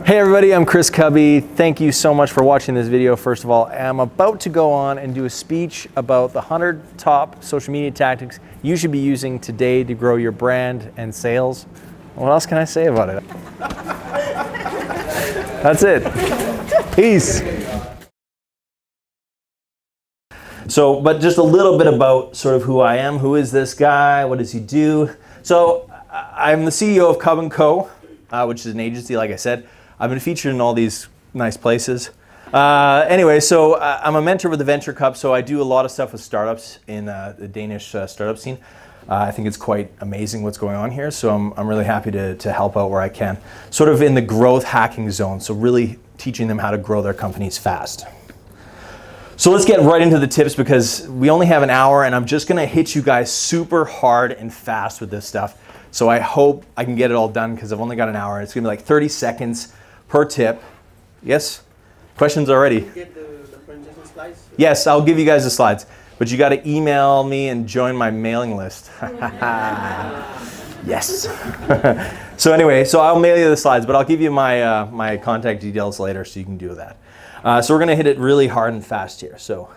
Hey everybody, I'm Chris Kubby. Thank you so much for watching this video. First of all, I'm about to go on and do a speech about the 100 top social media tactics you should be using today to grow your brand and sales. What else can I say about it? That's it. Peace. So, but just a little bit about sort of who I am. Who is this guy? What does he do? So, I'm the CEO of Cub & Co., which is an agency, like I said. I've been featured in all these nice places. Anyway, so I'm a mentor with the Venture Cup, so I do a lot of stuff with startups in the Danish startup scene. I think it's quite amazing what's going on here, so I'm really happy to help out where I can. Sort of in the growth hacking zone, so really teaching them how to grow their companies fast. So let's get right into the tips because we only have an hour and I'm just gonna hit you guys super hard and fast with this stuff. So I hope I can get it all done because I've only got an hour. It's gonna be like 30 seconds per tip. Yes? Questions already? Get the presentation slides? Yes, I'll give you guys the slides. But you gotta email me and join my mailing list. Yes. So anyway, so I'll mail you the slides, but I'll give you my, my contact details later so you can do that. So we're gonna hit it really hard and fast here. So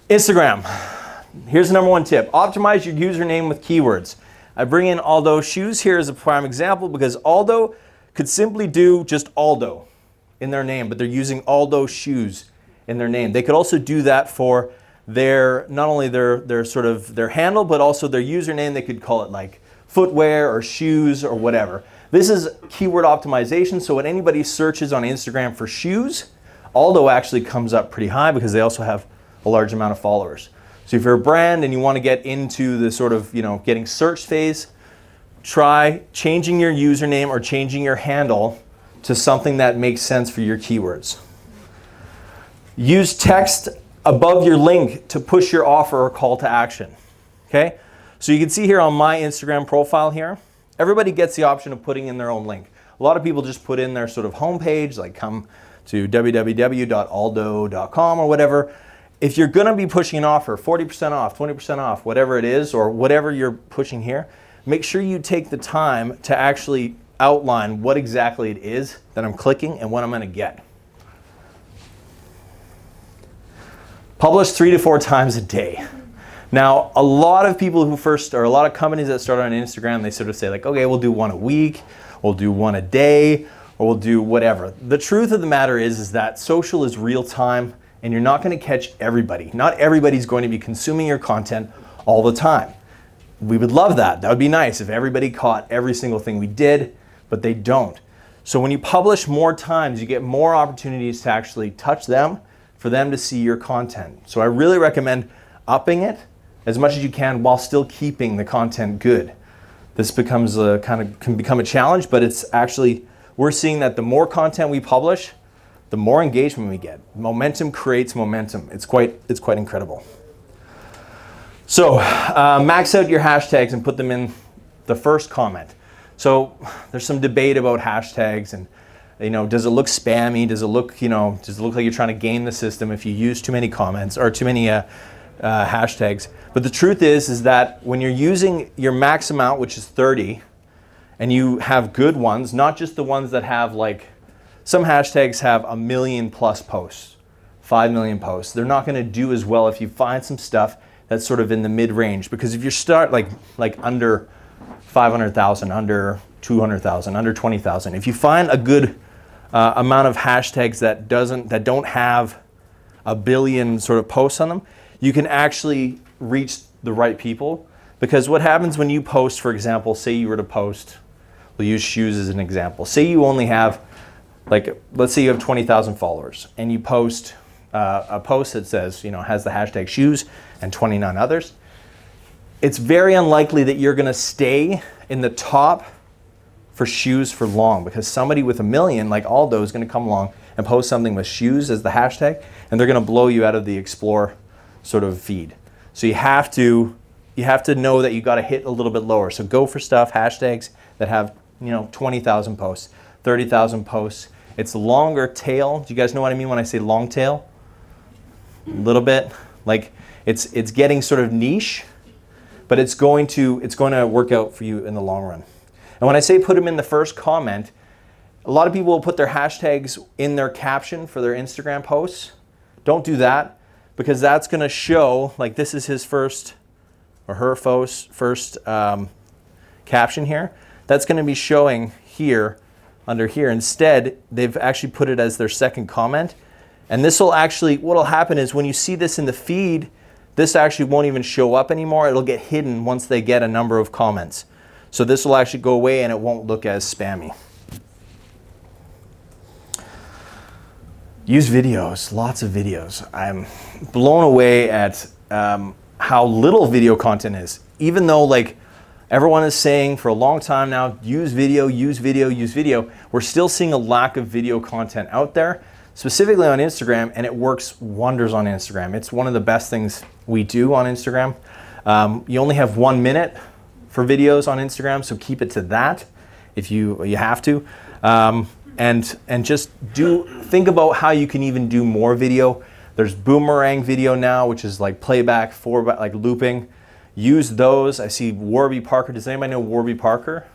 Instagram, here's the #1 tip. Optimize your username with keywords. I bring in Aldo Shoes here as a prime example because Aldo could simply do just Aldo in their name, but they're using Aldo Shoes in their name. They could also do that for their, not only their sort of their handle, but also their username. They could call it like footwear or shoes or whatever. This is keyword optimization, so when anybody searches on Instagram for shoes, Aldo actually comes up pretty high because they also have a large amount of followers. So if you're a brand and you want to get into the sort of, getting search phase, try changing your username or changing your handle to something that makes sense for your keywords. Use text above your link to push your offer or call to action. Okay? So you can see here on my Instagram profile here, everybody gets the option of putting in their own link. A lot of people just put in their sort of homepage, like come to www.aldo.com or whatever. If you're gonna be pushing an offer, 40% off, 20% off, whatever it is, or whatever you're pushing here, make sure you take the time to actually outline what exactly it is that I'm clicking and what I'm gonna get. Publish 3 to 4 times a day. Now, a lot of people who or a lot of companies that start on Instagram, they sort of say like, okay, we'll do 1 a week, we'll do 1 a day, or we'll do whatever. The truth of the matter is that social is real time and you're not gonna catch everybody. Not everybody's going to be consuming your content all the time. We would love that. That would be nice if everybody caught every single thing we did, but they don't. So when you publish more times, you get more opportunities to actually touch them, for them to see your content. So I really recommend upping it as much as you can while still keeping the content good. This becomes can become a challenge, but it's actually, we're seeing that the more content we publish, the more engagement we get. Momentum creates momentum. It's quite incredible. So max out your hashtags and put them in the first comment. So there's some debate about hashtags and does it look spammy? Does it look like you're trying to game the system if you use too many comments or too many hashtags? But the truth is that when you're using your max amount, which is 30, and you have good ones, not just the ones that have like, some hashtags have 1 million plus posts, 5 million posts. They're not gonna do as well if you find some stuff that's sort of in the mid-range, because if you start like under 500,000, under 200,000, under 20,000, if you find a good amount of hashtags that don't have 1 billion sort of posts on them, you can actually reach the right people. Because what happens when you post, for example, say you were to post, we'll use shoes as an example. Say you only have, let's say you have 20,000 followers and you post a post that says, has the hashtag shoes and 29 others. It's very unlikely that you're gonna stay in the top for shoes for long, because somebody with 1 million, like Aldo, is gonna come along and post something with shoes as the hashtag, and they're gonna blow you out of the explore sort of feed. So you have to know that you gotta hit a little bit lower. So go for stuff, hashtags that have 20,000 posts, 30,000 posts. It's longer tail. Do you guys know what I mean when I say long tail? A little bit. Like it's getting sort of niche, but it's going to work out for you in the long run. And when I say put them in the first comment, A lot of people will put their hashtags in their caption for their Instagram posts. Don't do that, because that's going to show, like this is his first or her first caption here. That's going to be showing here, under here. Instead, they've actually put it as their second comment. And this will actually, what will happen is when you see this in the feed, this actually won't even show up anymore. It'll get hidden once they get a number of comments. So this will actually go away and it won't look as spammy. Use videos, lots of videos. I'm blown away at how little video content is. Even though like everyone is saying for a long time now, use video, use video, use video, we're still seeing a lack of video content out there, specifically on Instagram, and it works wonders on Instagram. It's one of the best things we do on Instagram. You only have 1 minute for videos on Instagram, so keep it to that if you have to. And just think about how you can even do more video. There's boomerang video now, which is like playback, like looping. Use those. I see Warby Parker. Does anybody know Warby Parker?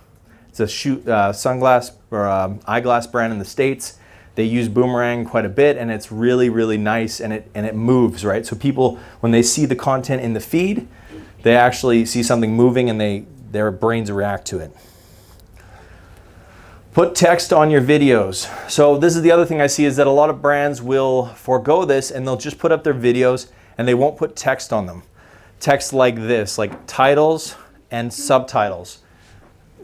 It's a sunglass or eyeglass brand in the States. They use boomerang quite a bit, and it's really, really nice, and it moves, right? So people, when they see the content in the feed, they actually see something moving and their brains react to it. Put text on your videos. So this is the other thing I see, is that a lot of brands will forego this and they'll just put up their videos and they won't put text on them. Text like this, like titles and subtitles.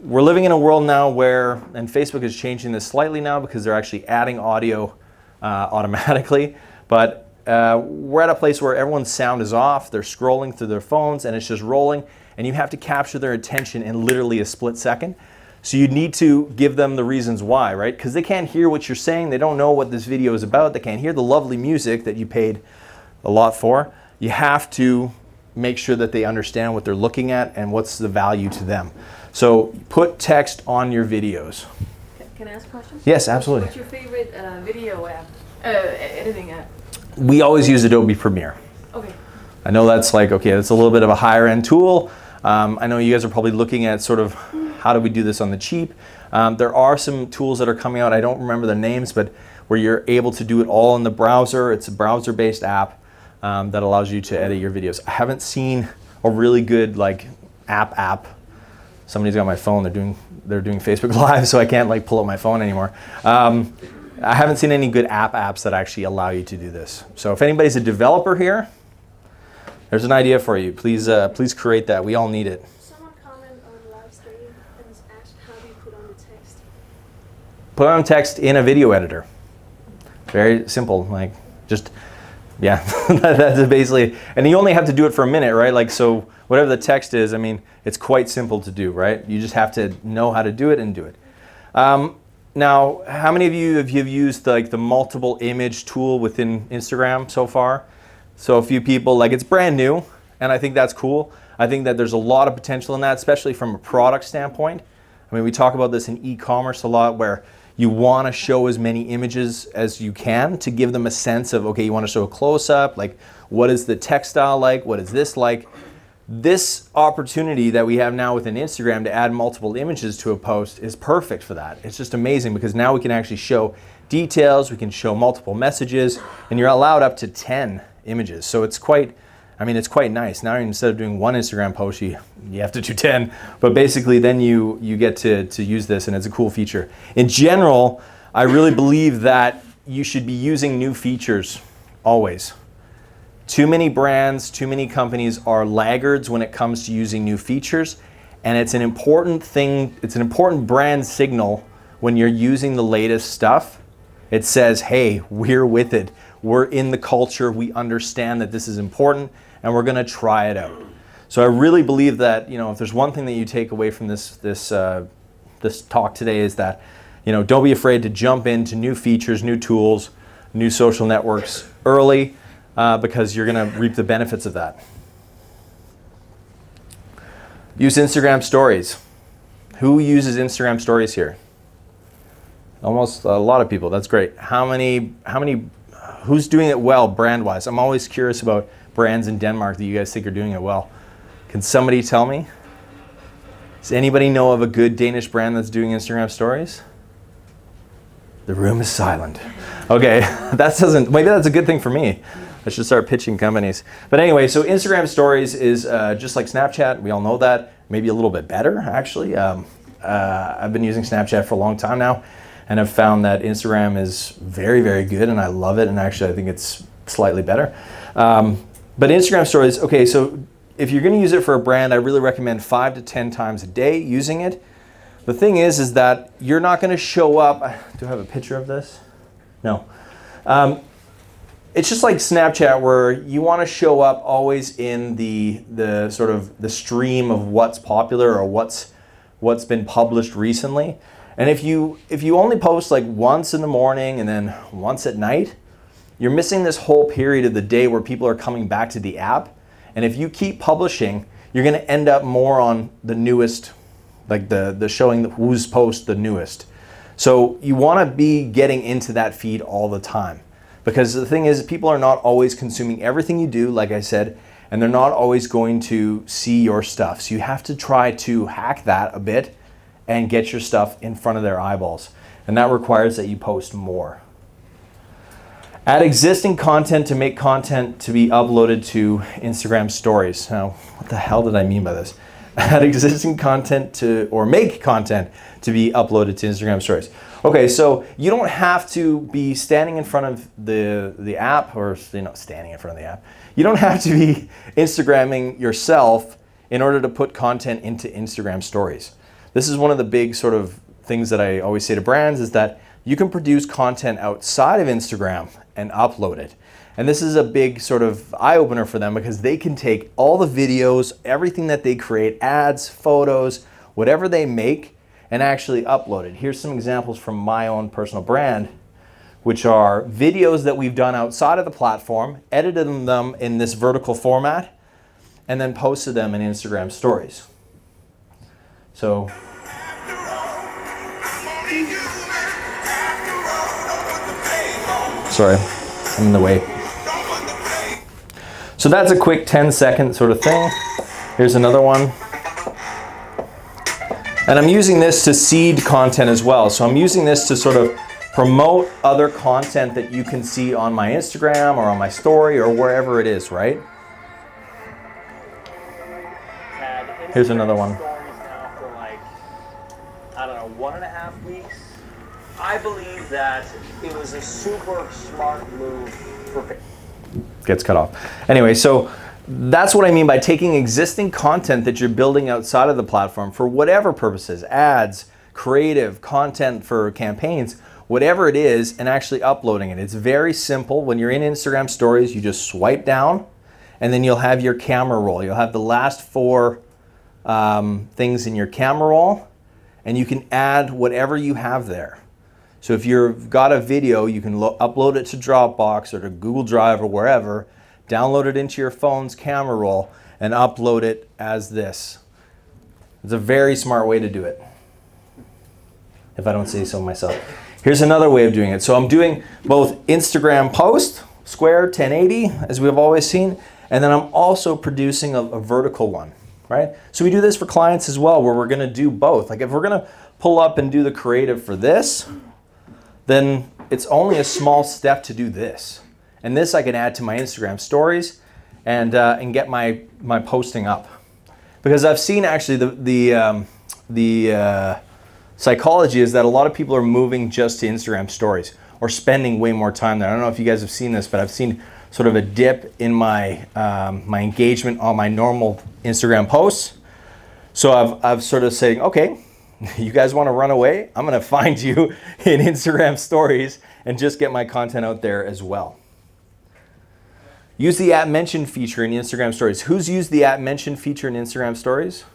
We're living in a world now where, and Facebook is changing this slightly now because they're actually adding audio automatically, but we're at a place where everyone's sound is off, they're scrolling through their phones and it's just rolling, and you have to capture their attention in literally a split second. So you need to give them the reasons why, right? Because they can't hear what you're saying. They don't know what this video is about. They can't hear the lovely music that you paid a lot for. You have to make sure that they understand what they're looking at and what's the value to them. So put text on your videos. Can I ask a question? Yes, absolutely. What's your favorite video app, editing app? We always use Adobe Premiere. Okay. I know that's like, okay, that's a little bit of a higher end tool. I know you guys are probably looking at sort of how do we do this on the cheap. There are some tools that are coming out, I don't remember the names, but where you're able to do it all in the browser. It's a browser-based app that allows you to edit your videos. I haven't seen a really good like app. Somebody's got my phone, they're doing Facebook Live, so I can't like pull up my phone anymore. I haven't seen any good apps that actually allow you to do this. So if anybody's a developer here, there's an idea for you. Please create that. We all need it. Someone commented on the live stream and asked, how do you put on the text? Put on text in a video editor. Very simple. Like just, yeah, that's basically. And you only have to do it for a minute, right? Like so, whatever the text is, I mean, it's quite simple to do, right? You just have to know how to do it and do it. Now, how many of you have used like the multiple image tool within Instagram so far? So a few people, like it's brand new, and I think that's cool. I think that there's a lot of potential in that, especially from a product standpoint. I mean, we talk about this in e-commerce a lot, where you want to show as many images as you can to give them a sense of, okay, you want to show a close-up, like what is the textile like, what is this like? This opportunity that we have now within Instagram to add multiple images to a post is perfect for that. It's just amazing because now we can actually show details, we can show multiple messages, and you're allowed up to 10 images. So it's quite, I mean, it's quite nice. Now instead of doing one Instagram post, you have to do 10. But basically then you get to use this, and it's a cool feature. In general, I really believe that you should be using new features always. Too many brands, too many companies are laggards when it comes to using new features. And it's an important thing, it's an important brand signal when you're using the latest stuff. It says, hey, we're with it. We're in the culture, we understand that this is important, and we're gonna try it out. So I really believe that, you know, if there's one thing that you take away from this talk today is that, you know, don't be afraid to jump into new features, new tools, new social networks early, because you're gonna reap the benefits of that. Use Instagram stories. Who uses Instagram stories here? Almost a lot of people, that's great. Who's doing it well brand-wise? I'm always curious about brands in Denmark that you guys think are doing it well. Can somebody tell me? Does anybody know of a good Danish brand that's doing Instagram stories? The room is silent. Okay, maybe that's a good thing for me. I should start pitching companies. But anyway, so Instagram stories is just like Snapchat. We all know that. Maybe a little bit better, actually. I've been using Snapchat for a long time now, and I've found that Instagram is very, very good, and I love it, and actually I think it's slightly better. But Instagram stories, okay, so if you're gonna use it for a brand, I really recommend 5 to 10 times a day using it. The thing is that you're not gonna show up, do I have a picture of this? No. It's just like Snapchat where you wanna show up always in the sort of the stream of what's popular or what's been published recently. And if you only post like once in the morning and then once at night, you're missing this whole period of the day where people are coming back to the app. And if you keep publishing, you're gonna end up more on the newest, like the showing who's post the newest. So you wanna be getting into that feed all the time. Because the thing is, people are not always consuming everything you do, like I said, and they're not always going to see your stuff. So you have to try to hack that a bit and get your stuff in front of their eyeballs. And that requires that you post more. Add existing content to make content to be uploaded to Instagram stories. Now, what the hell did I mean by this? Add existing content or make content to be uploaded to Instagram stories. Okay, so you don't have to be standing in front of the app, or standing in front of the app. You don't have to be Instagramming yourself in order to put content into Instagram stories. This is one of the big sort of things that I always say to brands is that you can produce content outside of Instagram and upload it. And this is a big sort of eye-opener for them because they can take all the videos, everything that they create, ads, photos, whatever they make, and actually upload it. Here's some examples from my own personal brand, which are videos that we've done outside of the platform, edited them in this vertical format, and then posted them in Instagram stories. So, sorry, I'm in the way. So that's a quick 10-second sort of thing. Here's another one. And I'm using this to seed content as well. So I'm using this to sort of promote other content that you can see on my Instagram or on my story or wherever it is, right? Here's another one. Now for like, I don't know, 1.5 weeks. I believe that it was a super smart move for... Gets cut off. Anyway, so that's what I mean by taking existing content that you're building outside of the platform for whatever purposes, ads, creative, content for campaigns, whatever it is, and actually uploading it. It's very simple. When you're in Instagram stories, you just swipe down and then you'll have your camera roll. You'll have the last 4 things in your camera roll and you can add whatever you have there. So if you've got a video, you can upload it to Dropbox or to Google Drive or wherever, download it into your phone's camera roll, and upload it as this. It's a very smart way to do it, if I don't say so myself. Here's another way of doing it. So I'm doing both Instagram post, square, 1080, as we've always seen, and then I'm also producing a vertical one, right? So we do this for clients as well, where we're gonna do both. Like if we're gonna pull up and do the creative for this, then it's only a small step to do this. And this I can add to my Instagram stories and get my posting up. Because I've seen actually the psychology is that a lot of people are moving just to Instagram stories or spending way more time there. I don't know if you guys have seen this, but I've seen sort of a dip in my, my engagement on my normal Instagram posts. So I've sort of saying, okay, you guys want to run away? I'm going to find you in Instagram stories and just get my content out there as well. Use the @mention feature in Instagram stories. Who's used the @mention feature in Instagram stories?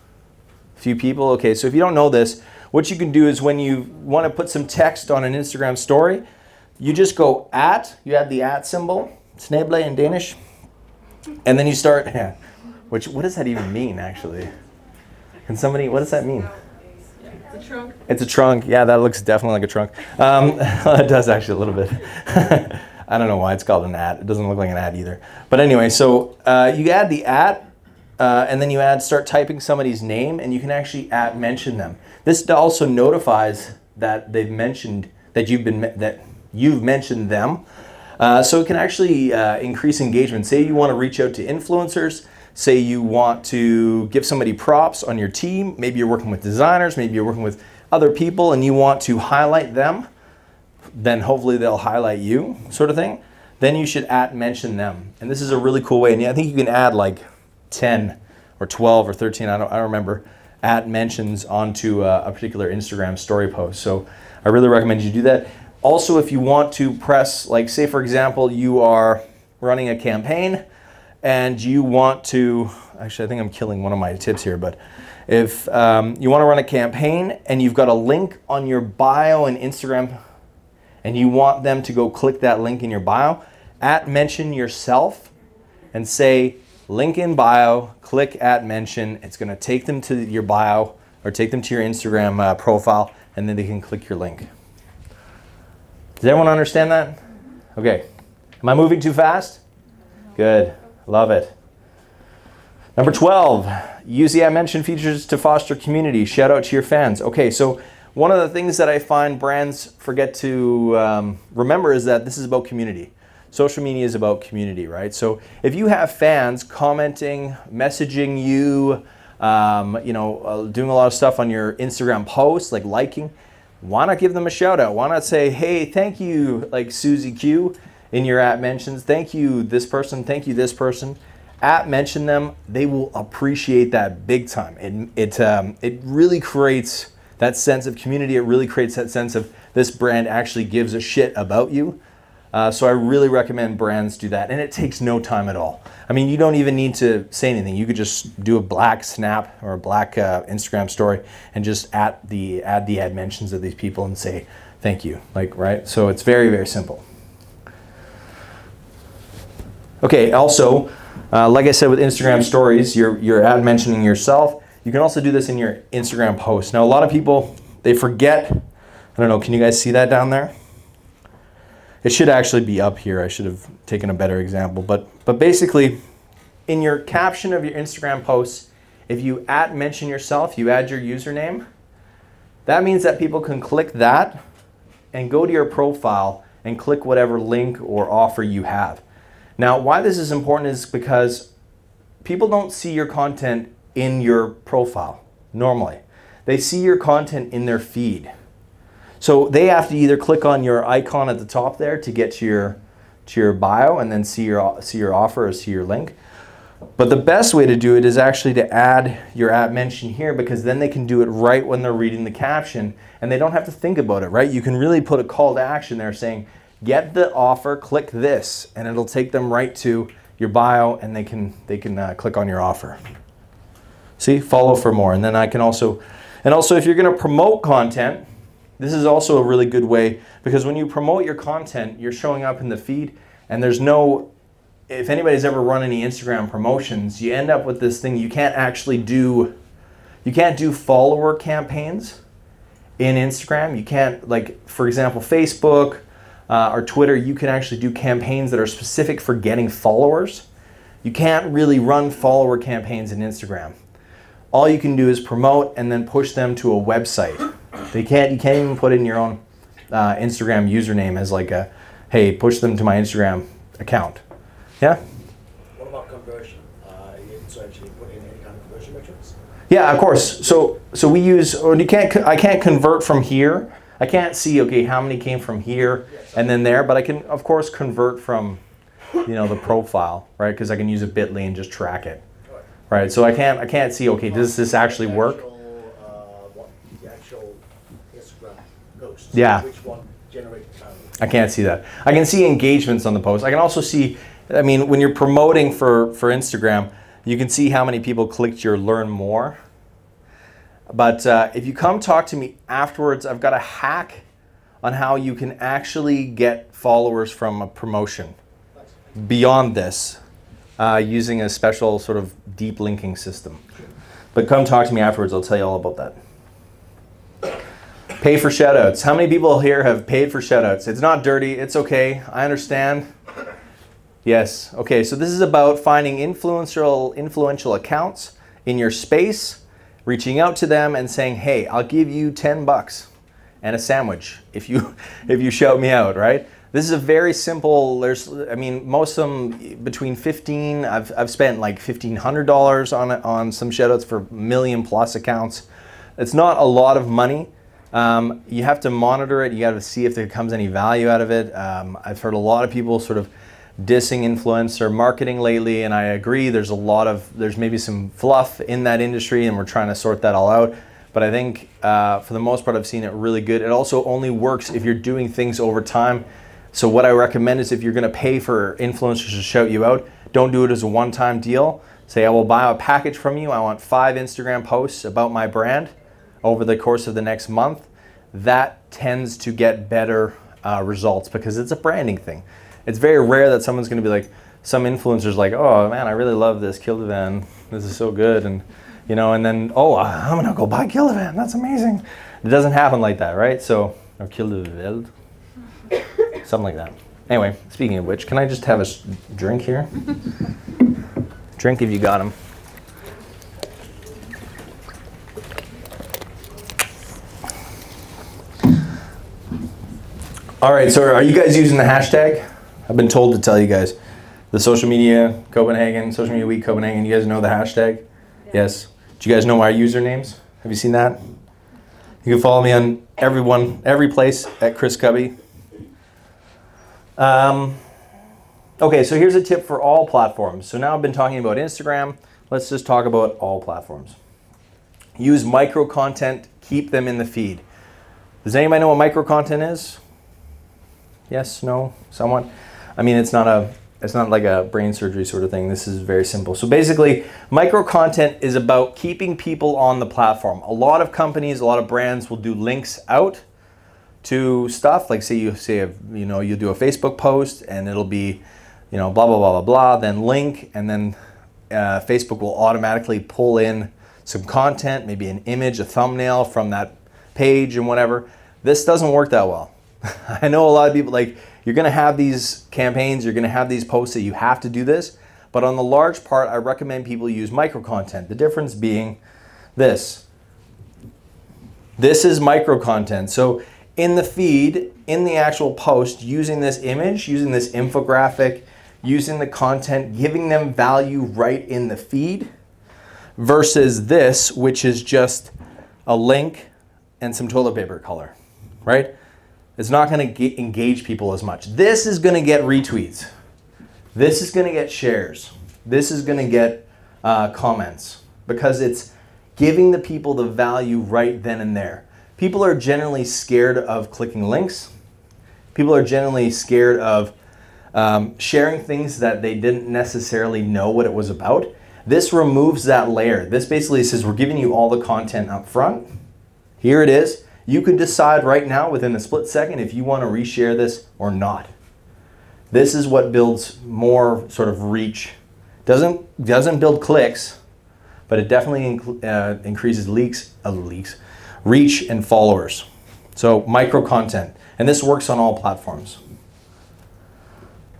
A few people. Okay, so if you don't know this, what you can do is when you want to put some text on an Instagram story, you just go you add the symbol, snable in Danish, and then you start, what does that even mean actually? Can somebody, what does that mean? It's a trunk. It's a trunk. Yeah, that looks definitely like a trunk. It does actually a little bit. I don't know why it's called an @ It doesn't look like an @ either. But anyway, so you add the @ and then you start typing somebody's name, and you can actually @mention them. This also notifies that they've mentioned that you've mentioned them. So it can actually increase engagement. Say you want to reach out to influencers. Say you want to give somebody props on your team. Maybe you're working with designers. Maybe you're working with other people and you want to highlight them. Then hopefully they'll highlight you, sort of thing. Then you should mention them. And this is a really cool way. And I think you can add like 10 or 12 or 13, I don't remember, mentions onto a particular Instagram story post. So I really recommend you do that. Also, if you want to press, like say for example, you are running a campaign and you want to, actually I think I'm killing one of my tips here, but if you want to run a campaign and you've got a link on your bio in Instagram and you want them to go click that link in your bio, mention yourself and say link in bio, click mention. It's going to take them to your bio or take them to your Instagram profile, and then they can click your link. Does everyone understand that? Okay. Am I moving too fast? Good. Love it. Number 12, use the mention features to foster community. Shout out to your fans. Okay, so one of the things that I find brands forget to remember is that this is about community. Social media is about community, right? So if you have fans commenting, messaging you, doing a lot of stuff on your Instagram posts, like liking, why not give them a shout out? Why not say, hey, thank you, like Susie Q in your mentions. Thank you, this person. Thank you, this person. Mention them. They will appreciate that big time. It really creates that sense of community. It really creates that sense of this brand actually gives a shit about you. So I really recommend brands do that. And it takes no time at all. I mean, you don't even need to say anything. You could just do a black snap or a black Instagram story and just add the mentions of these people and say thank you. Like, right? So it's very, very simple. Okay, also, like I said with Instagram stories, you're mentioning yourself. You can also do this in your Instagram posts. Now, a lot of people, they forget. I don't know, can you guys see that down there? It should actually be up here. I should have taken a better example. But basically, in your caption of your Instagram posts, if you mention yourself, you add your username, that means that people can click that and go to your profile and click whatever link or offer you have. Now, why this is important is because people don't see your content in your profile normally. They see your content in their feed. So they have to either click on your icon at the top there to get to your bio and then see your offer or see your link. But the best way to do it is actually to add your mention here, because then they can do it right when they're reading the caption and they don't have to think about it, right? You can really put a call to action there saying, get the offer, click this, and it'll take them right to your bio and they can click on your offer. See, follow for more. And then I can also if you're gonna promote content, this is also a really good way, because when you promote your content, you're showing up in the feed and there's no, if anybody's ever run any Instagram promotions, you end up with this thing, you can't do follower campaigns in Instagram. You can't, like for example, Facebook or Twitter, you can actually do campaigns that are specific for getting followers. You can't really run follower campaigns in Instagram. All you can do is promote and then push them to a website. You can't even put in your own Instagram username as like a, hey, push them to my Instagram account. Yeah? What about conversion? You also actually put in any kind of conversion metrics? Yeah, of course. So we use, I can't convert from here. I can't see, okay, how many came from here and then there, but I can, of course, convert from, the profile, right? Because I can use a bit.ly and just track it. Right, so I can't see, okay, does this actually work? The actual Instagram post. Yeah. Which one generated traffic? I can't see that. I can see engagements on the post. I can also see, I mean, when you're promoting for Instagram, you can see how many people clicked your learn more. But if you come talk to me afterwards, I've got a hack on how you can actually get followers from a promotion beyond this. Using a special sort of deep linking system. But come talk to me afterwards, I'll tell you all about that. Pay for shoutouts. How many people here have paid for shoutouts? It's not dirty, it's okay, I understand. Yes, okay, so this is about finding influential accounts in your space, reaching out to them and saying, hey, I'll give you $10 and a sandwich if you if you shout me out, right? This is a very simple, I mean, most of them between 15, I've spent like $1,500 on some shoutouts for million+ accounts. It's not a lot of money. You have to monitor it. You got to see if there comes any value out of it. I've heard a lot of people sort of dissing influencer marketing lately, and I agree there's maybe some fluff in that industry, and we're trying to sort that all out. But I think for the most part I've seen it really good. It also only works if you're doing things over time. So what I recommend is if you're going to pay for influencers to shout you out, don't do it as a one-time deal. Say, I will buy a package from you. I want 5 Instagram posts about my brand over the course of the next month. That tends to get better results because it's a branding thing. It's very rare that someone's going to be like, some influencer's like, oh man, I really love this Kildevan. This is so good. And you know, and then, oh, I'm going to go buy Kildevan. That's amazing. It doesn't happen like that, right? So, or Kildevan, something like that. Anyway, speaking of which, can I just have a drink here? Drink if you got them. All right, so are you guys using the hashtag? I've been told to tell you guys. The Social Media Copenhagen, Social Media Week Copenhagen, you guys know the hashtag? Yeah. Yes. Do you guys know our usernames? Have you seen that? You can follow me on every place at Chris Kubby. Okay, so here's a tip for all platforms. So now I've been talking about Instagram. Let's just talk about all platforms. Use micro content, keep them in the feed. Does anybody know what micro content is? Yes, no, someone? I mean, it's not like a brain surgery sort of thing. This is very simple. So basically, micro content is about keeping people on the platform. A lot of companies, a lot of brands will do links out to stuff. Like say you do a Facebook post and it'll be, you know, blah, blah, blah, blah, blah, then link, and then Facebook will automatically pull in some content, maybe an image, a thumbnail from that page and whatever. This doesn't work that well. I know a lot of people, like, you're going to have these campaigns, you're going to have these posts that you have to do this, but on the large part, I recommend people use micro content. The difference being this. This is micro content. So in the feed, in the actual post, using this image, using this infographic, using the content, giving them value right in the feed, versus this, which is just a link and some toilet paper color, right? It's not going to engage people as much. This is going to get retweets. This is going to get shares. This is going to get comments because it's giving the people the value right then and there. People are generally scared of clicking links. People are generally scared of sharing things that they didn't necessarily know what it was about. This removes that layer. This basically says we're giving you all the content up front. Here it is. You could decide right now within a split second if you want to reshare this or not. This is what builds more sort of reach. Doesn't build clicks, but it definitely increases reach and followers. So micro content, and this works on all platforms.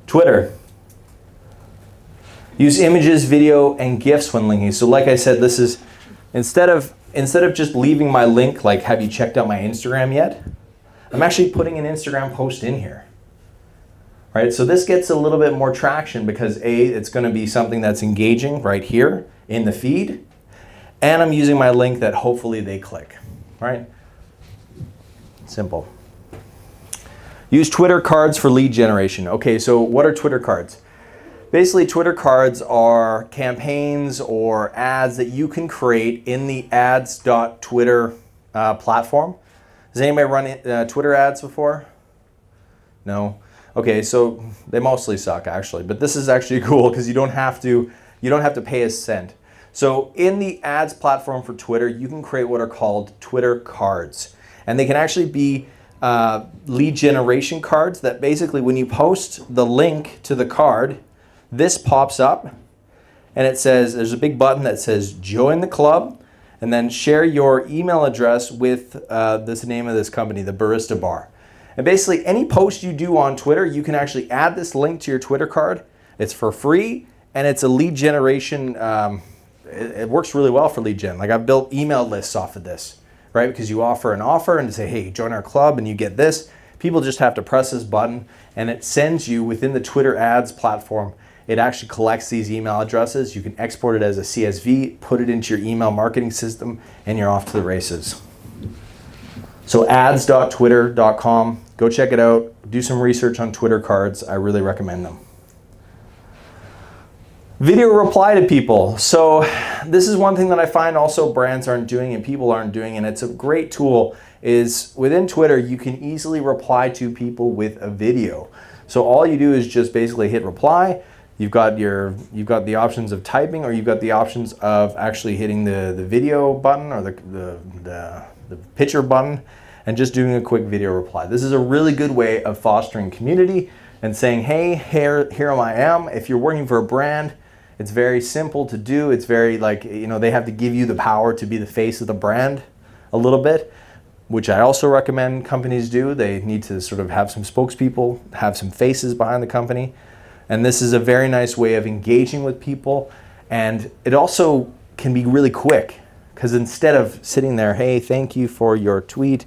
Twitter. Use images, video, and GIFs when linking. So like I said, this is instead of just leaving my link, like, have you checked out my Instagram yet? I'm actually putting an Instagram post in here, right? So this gets a little bit more traction because A, it's going to be something that's engaging right here in the feed, and I'm using my link that hopefully they click, right? Simple. Use Twitter cards for lead generation. Okay, so what are Twitter cards? Basically, Twitter cards are campaigns or ads that you can create in the ads.twitter platform. Has anybody run Twitter ads before? No? Okay, so they mostly suck actually, but this is actually cool because you don't have to pay a cent. So in the ads platform for Twitter, you can create what are called Twitter cards. And they can actually be lead generation cards that basically when you post the link to the card, this pops up and it says, there's a big button that says join the club, and then share your email address with this name of this company, the Barista Bar. And basically any post you do on Twitter, you can actually add this link to your Twitter card. It's for free and it's a lead generation. It works really well for lead gen. Like I've built email lists off of this. right? Because you offer an offer and say, hey, join our club and you get this. People just have to press this button and it sends you within the Twitter ads platform. It actually collects these email addresses. You can export it as a CSV, put it into your email marketing system, and you're off to the races. So ads.twitter.com, go check it out. Do some research on Twitter cards. I really recommend them. Video reply to people. So this is one thing that I find also brands aren't doing and people aren't doing, and it's a great tool, is within Twitter you can easily reply to people with a video. So all you do is just basically hit reply. You've got the options of typing, or you've got the options of actually hitting the video button or the picture button and just doing a quick video reply. This is a really good way of fostering community and saying, hey, here I am. If you're working for a brand, it's very simple to do. It's very they have to give you the power to be the face of the brand a little bit, which I also recommend companies do. They need to sort of have some spokespeople, have some faces behind the company. And this is a very nice way of engaging with people. And it also can be really quick, because instead of sitting there, hey, thank you for your tweet,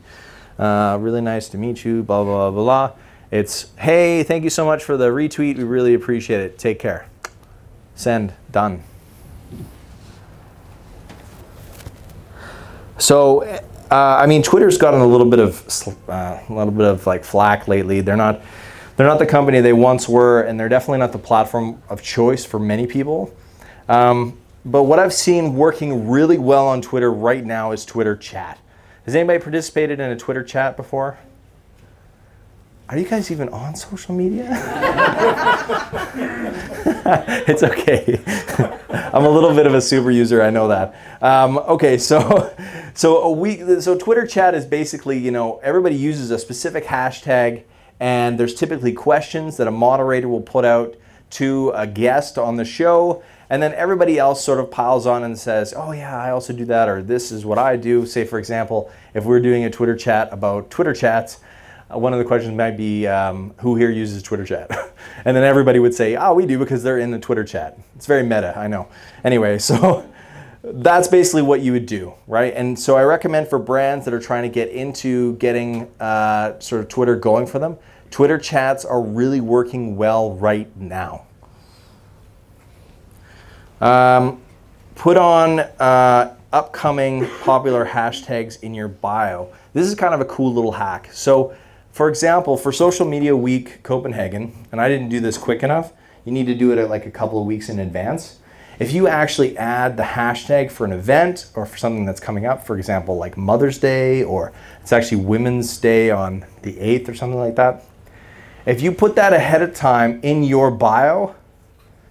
really nice to meet you, blah, blah, blah, blah. It's, hey, thank you so much for the retweet. We really appreciate it. Take care. Send. Done. So, I mean, Twitter's gotten a little bit of like flack lately. They're not the company they once were, and they're definitely not the platform of choice for many people. But what I've seen working really well on Twitter right now is Twitter chat. Has anybody participated in a Twitter chat before? Are you guys even on social media? It's okay. I'm a little bit of a super user, I know that. Okay, so Twitter chat is basically, everybody uses a specific hashtag, and there's typically questions that a moderator will put out to a guest on the show, and then everybody else sort of piles on and says, oh yeah, I also do that, or this is what I do. Say, for example, if we're doing a Twitter chat about Twitter chats, one of the questions might be, who here uses Twitter chat? And then everybody would say, oh, we do, because they're in the Twitter chat. It's very meta, I know. Anyway, so that's basically what you would do, right? And so I recommend for brands that are trying to get into getting sort of Twitter going for them, Twitter chats are really working well right now. Put on upcoming popular hashtags in your bio. This is kind of a cool little hack. So, for example, for Social Media Week Copenhagen, and I didn't do this quick enough, you need to do it at like a couple of weeks in advance. If you actually add the hashtag for an event or for something that's coming up, for example, like Mother's Day, or it's actually Women's Day on the 8th or something like that, if you put that ahead of time in your bio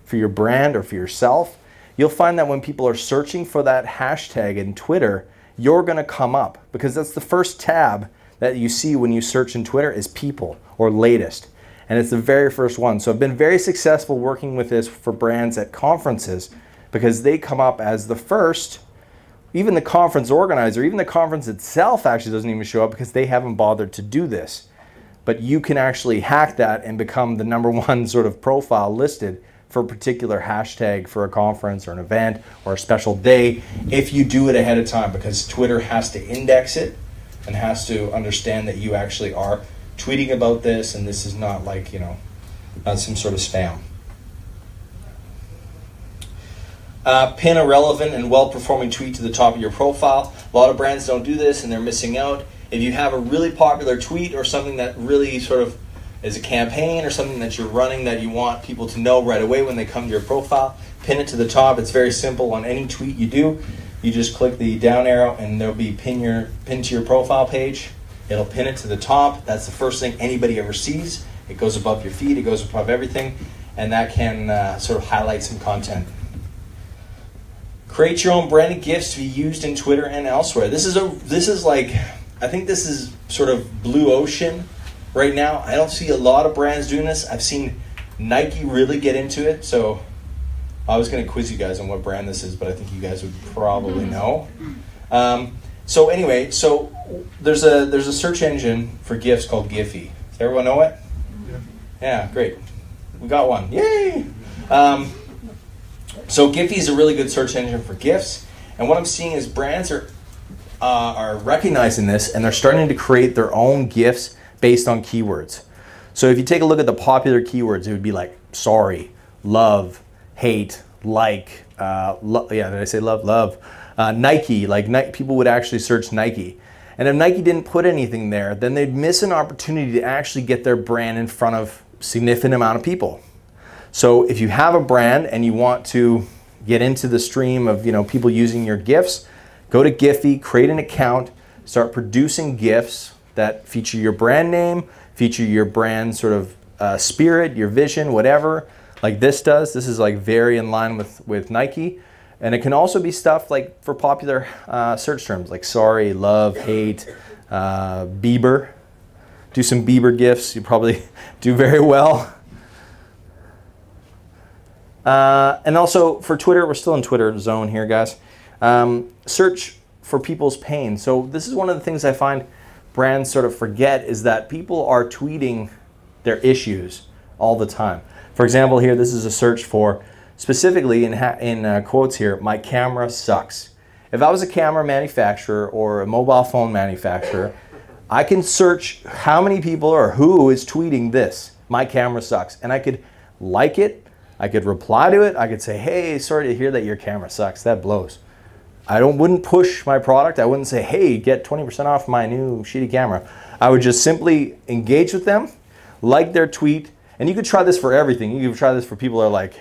for your brand or for yourself, you'll find that when people are searching for that hashtag in Twitter, you're going to come up, because that's the first tab that you see when you search in Twitter is people or latest. And it's the very first one. So I've been very successful working with this for brands at conferences, because they come up as the first. Even the conference organizer, even the conference itself actually doesn't even show up, because they haven't bothered to do this. But you can actually hack that and become the #1 sort of profile listed for a particular hashtag for a conference or an event or a special day if you do it ahead of time, because Twitter has to index it and has to understand that you actually are tweeting about this, and this is not like, not some sort of spam. Pin a relevant and well-performing tweet to the top of your profile. A lot of brands don't do this, and they're missing out. If you have a really popular tweet or something that really sort of is a campaign or something that you're running that you want people to know right away when they come to your profile, pin it to the top. It's very simple. On any tweet you do, you just click the down arrow and there'll be pin to your profile page. It'll pin it to the top. That's the first thing anybody ever sees. It goes above your feed, it goes above everything, and that can sort of highlight some content. Create your own branded GIFs to be used in Twitter and elsewhere. This is like, I think this is sort of blue ocean right now. I don't see a lot of brands doing this. I've seen Nike really get into it. So I was going to quiz you guys on what brand this is, but I think you guys would probably know. So anyway, so there's a search engine for GIFs called Giphy. Does everyone know it? Yeah, great. We got one. Yay! So Giphy is a really good search engine for GIFs. And what I'm seeing is brands are are recognizing this, and they're starting to create their own GIFs based on keywords. So if you take a look at the popular keywords, it would be like sorry, love, hate, like, yeah, did I say love? Love. Nike, like people would actually search Nike. And if Nike didn't put anything there, then they'd miss an opportunity to actually get their brand in front of a significant amount of people. So if you have a brand and you want to get into the stream of people using your GIFs, go to Giphy, create an account, start producing GIFs that feature your brand name, feature your brand sort of spirit, your vision, whatever, like this does. This is like very in line with Nike. And it can also be stuff like for popular search terms like sorry, love, hate, Bieber. Do some Bieber GIFs, you probably do very well. And also for Twitter, we're still in Twitter zone here, guys. Search for people's pain. So this is one of the things I find brands sort of forget, is that people are tweeting their issues all the time. For example, here, this is a search for, specifically in quotes here, my camera sucks. If I was a camera manufacturer or a mobile phone manufacturer, I can search how many people or who is tweeting this, my camera sucks. And I could like it, I could reply to it, I could say, hey, sorry to hear that your camera sucks, that blows. I wouldn't push my product, I wouldn't say, hey, get 20% off my new shitty camera. I would just simply engage with them, like their tweet, and you could try this for everything. You could try this for people that are like,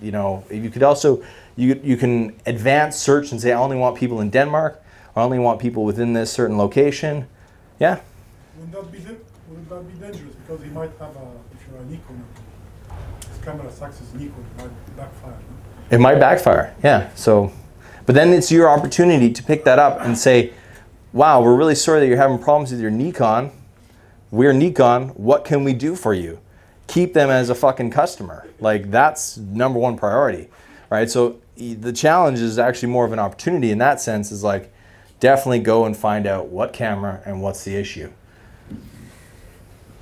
you could also, you can advance search and say, I only want people in Denmark, I only want people within this certain location. Yeah? Wouldn't that be dangerous? Because he might have if you're a Nikon, his camera sucks as Nikon, it might backfire. No? It might backfire, yeah. So, but then it's your opportunity to pick that up and say, wow, we're really sorry that you're having problems with your Nikon. We're Nikon, what can we do for you? Keep them as a fucking customer. Like, that's #1 priority, right? So the challenge is actually more of an opportunity in that sense, is like, definitely go and find out what camera and what's the issue.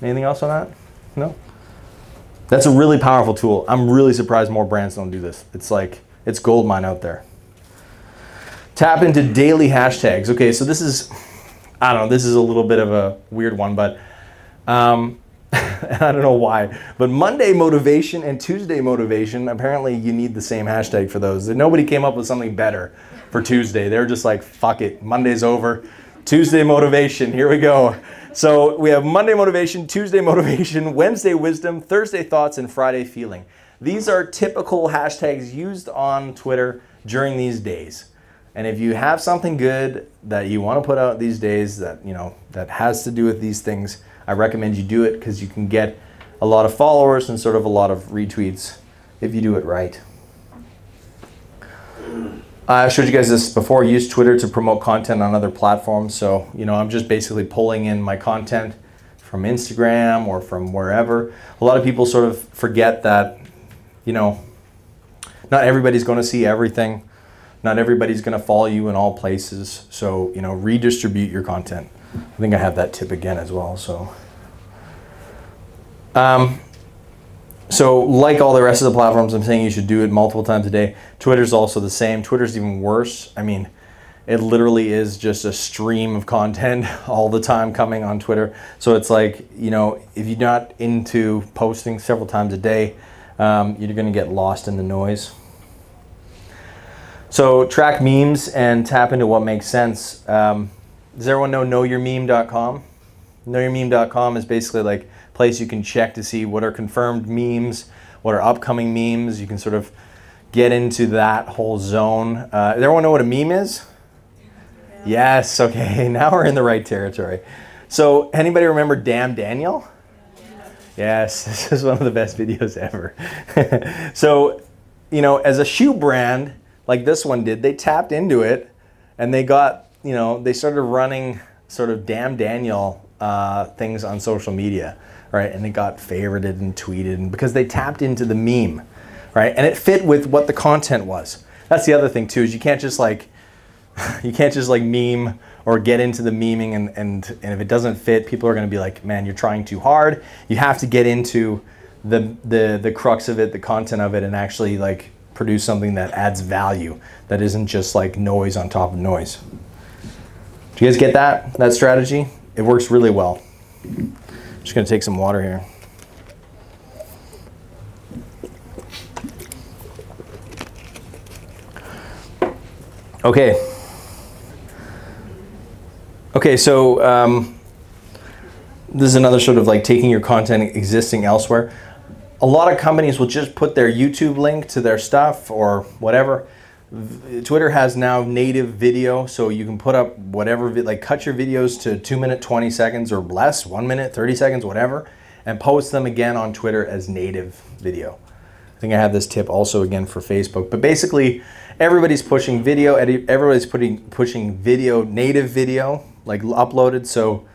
Anything else on that? No? That's a really powerful tool. I'm really surprised more brands don't do this. It's like, it's gold mine out there. Tap into daily hashtags. Okay, so this is, I don't know, this is a little bit of a weird one, but I don't know why, but Monday motivation and Tuesday motivation, apparently you need the same hashtag for those. Nobody came up with something better for Tuesday. They're just like, fuck it, Monday's over. Tuesday motivation, here we go. So we have Monday motivation, Tuesday motivation, Wednesday wisdom, Thursday thoughts, and Friday feeling. These are typical hashtags used on Twitter during these days. And if you have something good that you want to put out these days that, that has to do with these things, I recommend you do it, because you can get a lot of followers and sort of a lot of retweets if you do it right. I showed you guys this before. Use Twitter to promote content on other platforms. So, I'm just basically pulling in my content from Instagram or from wherever. A lot of people sort of forget that, not everybody's going to see everything. Not everybody's going to follow you in all places. So, redistribute your content. I think I have that tip again as well. So like all the rest of the platforms, I'm saying you should do it multiple times a day. Twitter's also the same. Twitter's even worse. I mean, it literally is just a stream of content all the time coming on Twitter. So it's like, if you're not into posting several times a day, you're going to get lost in the noise. So track memes and tap into what makes sense. Does everyone know knowyourmeme.com? Knowyourmeme.com is basically like a place you can check to see what are confirmed memes, what are upcoming memes. You can sort of get into that whole zone. Does everyone know what a meme is? Yeah. Yes, okay, now we're in the right territory. So anybody remember Damn Daniel? Yes, this is one of the best videos ever. So, as a shoe brand, like this one did, they tapped into it and they got, they started running sort of Damn Daniel things on social media, right? And it got favorited and tweeted, and because they tapped into the meme, right? And it fit with what the content was. That's the other thing too, is you can't just like meme or get into the memeing and if it doesn't fit, people are going to be like, man, you're trying too hard. You have to get into the crux of it, the content of it, and actually like produce something that adds value, that isn't just like noise on top of noise. Do you guys get that strategy? It works really well. I'm just gonna take some water here. Okay. Okay, so this is another sort of like taking your content existing elsewhere. A lot of companies will just put their YouTube link to their stuff or whatever. Twitter has now native video, so you can put up whatever, like cut your videos to 2 minutes, 20 seconds or less, 1 minute, 30 seconds, whatever, and post them again on Twitter as native video. I think I have this tip also again for Facebook, but basically everybody's pushing video, everybody's pushing video, native video, like uploaded, so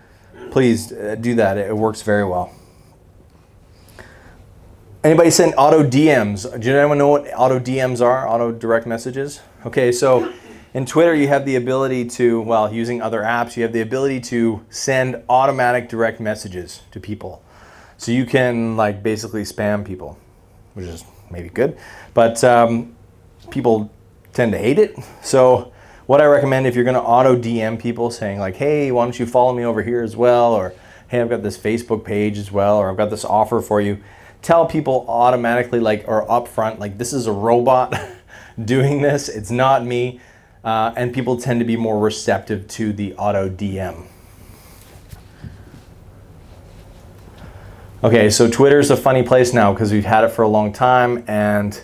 please do that. It works very well. Anybody send auto DMs? Do anyone know what auto DMs are? Auto direct messages? Okay, so in Twitter you have the ability to, well, using other apps, you have the ability to send automatic direct messages to people. So you can like basically spam people, which is maybe good, but people tend to hate it. So what I recommend if you're gonna auto DM people saying like, hey, why don't you follow me over here as well? Or hey, I've got this Facebook page as well, or I've got this offer for you. Tell people automatically, like, or upfront, like, this is a robot doing this, it's not me, and people tend to be more receptive to the auto DM. Okay, so Twitter's a funny place now because we've had it for a long time and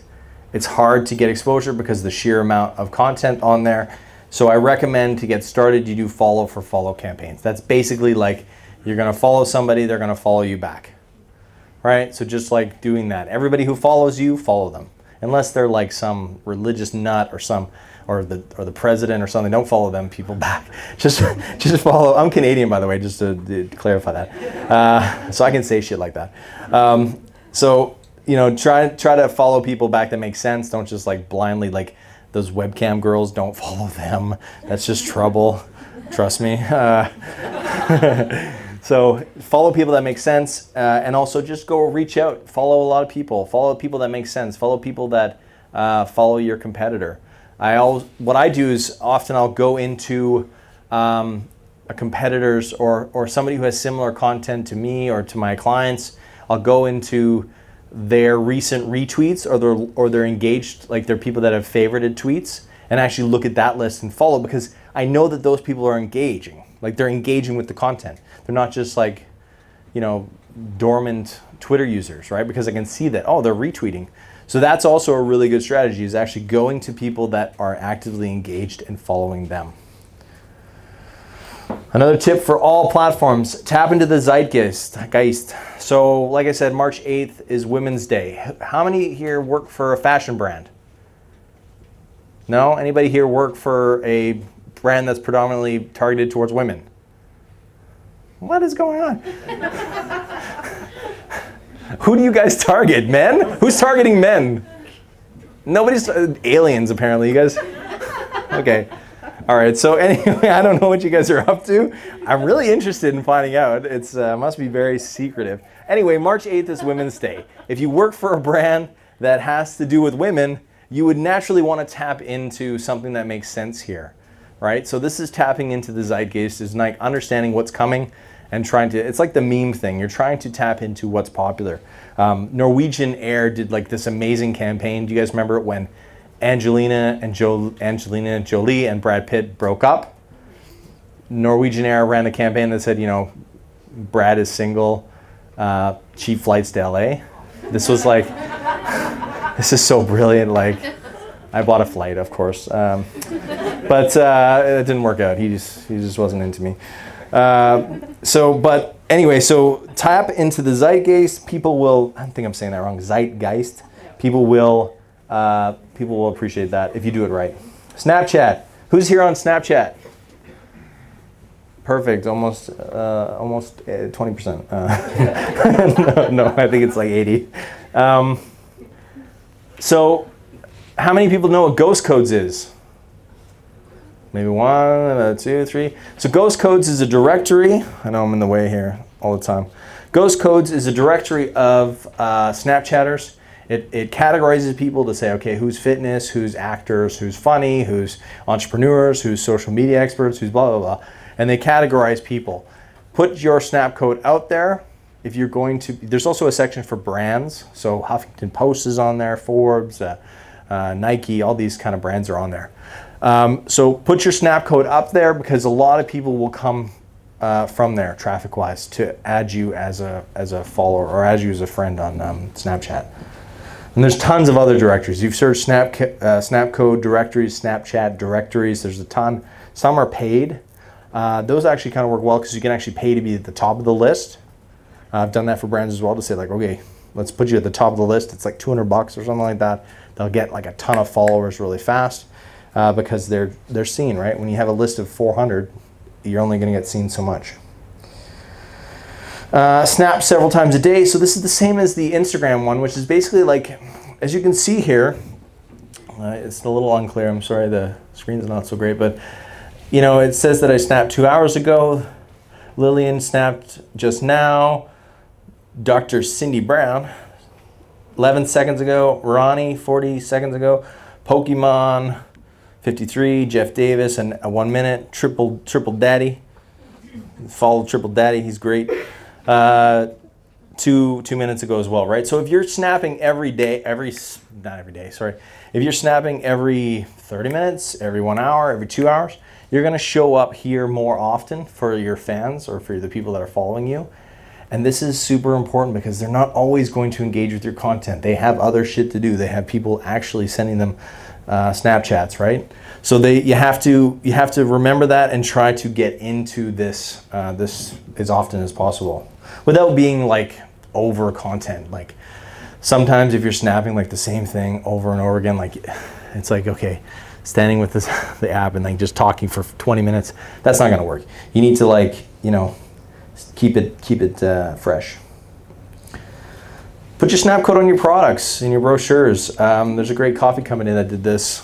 it's hard to get exposure because of the sheer amount of content on there. So I recommend to get started, you do follow for follow campaigns. That's basically like, you're gonna follow somebody, they're gonna follow you back. Right, so just like doing that. Everybody who follows you, follow them. Unless they're like some religious nut or the president or something, don't follow them people back. Just follow. I'm Canadian, by the way, just to clarify that. So I can say shit like that. So you know, try to follow people back that make sense. Don't just like blindly like those webcam girls. Don't follow them. That's just trouble. Trust me. So follow people that make sense, and also just go reach out. Follow a lot of people. Follow people that make sense. Follow people that follow your competitor. What I do is often I'll go into a competitor's or somebody who has similar content to me or to my clients. I'll go into their recent retweets or their engaged, like their people that have favorited tweets, and actually look at that list and follow, because I know that those people are engaging. Like they're engaging with the content. They're not just like, you know, dormant Twitter users, right? Because I can see that, oh, they're retweeting. So that's also a really good strategy, is actually going to people that are actively engaged and following them. Another tip for all platforms, tap into the ZEITGEIST. So like I said, March 8th is Women's Day. How many here work for a fashion brand? No? Anybody here work for a brand that's predominantly targeted towards women? What is going on? Who do you guys target? Men? Who's targeting men? Nobody's, aliens apparently, you guys. Okay. All right, so anyway, I don't know what you guys are up to. I'm really interested in finding out. It's must be very secretive. Anyway, March 8th is Women's Day. If you work for a brand that has to do with women, you would naturally want to tap into something that makes sense here, right? So this is tapping into the zeitgeist, is like understanding what's coming and trying to, it's like the meme thing. You're trying to tap into what's popular. Norwegian Air did like this amazing campaign. Do you guys remember it when Angelina Jolie and Brad Pitt broke up? Norwegian Air ran a campaign that said, you know, Brad is single, cheap flights to LA. This was like, this is so brilliant. Like, I bought a flight, of course, but it didn't work out. He just wasn't into me. But anyway, so tap into the zeitgeist. People will, I think I'm saying that wrong, zeitgeist. People will appreciate that if you do it right. Snapchat. Who's here on Snapchat? Perfect. Almost 20%. No, I think it's like 80. So, how many people know what ghost codes is? Maybe 1, 2, 3. So ghost codes is a directory. I know I'm in the way here all the time. Ghost codes is a directory of Snapchatters. It categorizes people to say, okay, who's fitness, who's actors, who's funny, who's entrepreneurs, who's social media experts, who's blah, blah, blah. and they categorize people. Put your snap code out there. If you're going to, there's also a section for brands. So Huffington Post is on there, Forbes, Nike, all these kind of brands are on there. So put your snap code up there because a lot of people will come from there traffic-wise to add you as a follower or add you as a friend on Snapchat. And there's tons of other directories. You've searched snap code directories, Snapchat directories. There's a ton. Some are paid. Those actually kind of work well because you can actually pay to be at the top of the list. I've done that for brands as well to say like, okay, let's put you at the top of the list. It's like $200 or something like that. They'll get like a ton of followers really fast because they're seen, right? When you have a list of 400, you're only going to get seen so much. Snap several times a day. So this is the same as the Instagram one, which is basically like, as you can see here, it's a little unclear. I'm sorry, the screen's not so great, but you know, it says that I snapped 2 hours ago. Lillian snapped just now. Dr. Cindy Brown, 11 seconds ago. Ronnie, 40 seconds ago. Pokemon, 53. Jeff Davis, and 1 minute. Triple Daddy. Follow Triple Daddy, he's great. 2 minutes ago as well, right? So if you're snapping every day, not every day, sorry. If you're snapping every 30 minutes, every 1 hour, every 2 hours, you're gonna show up here more often for your fans or for the people that are following you. And this is super important because they're not always going to engage with your content. They have other shit to do. They have people actually sending them Snapchats, right? So you have to remember that and try to get into this this as often as possible without being like over content. Like sometimes if you're snapping like the same thing over and over again, like it's like, okay, standing with the app and like just talking for 20 minutes, that's not gonna work. You need to like, you know, keep it fresh. Put your snap code on your products, in your brochures. There's a great coffee company that did this.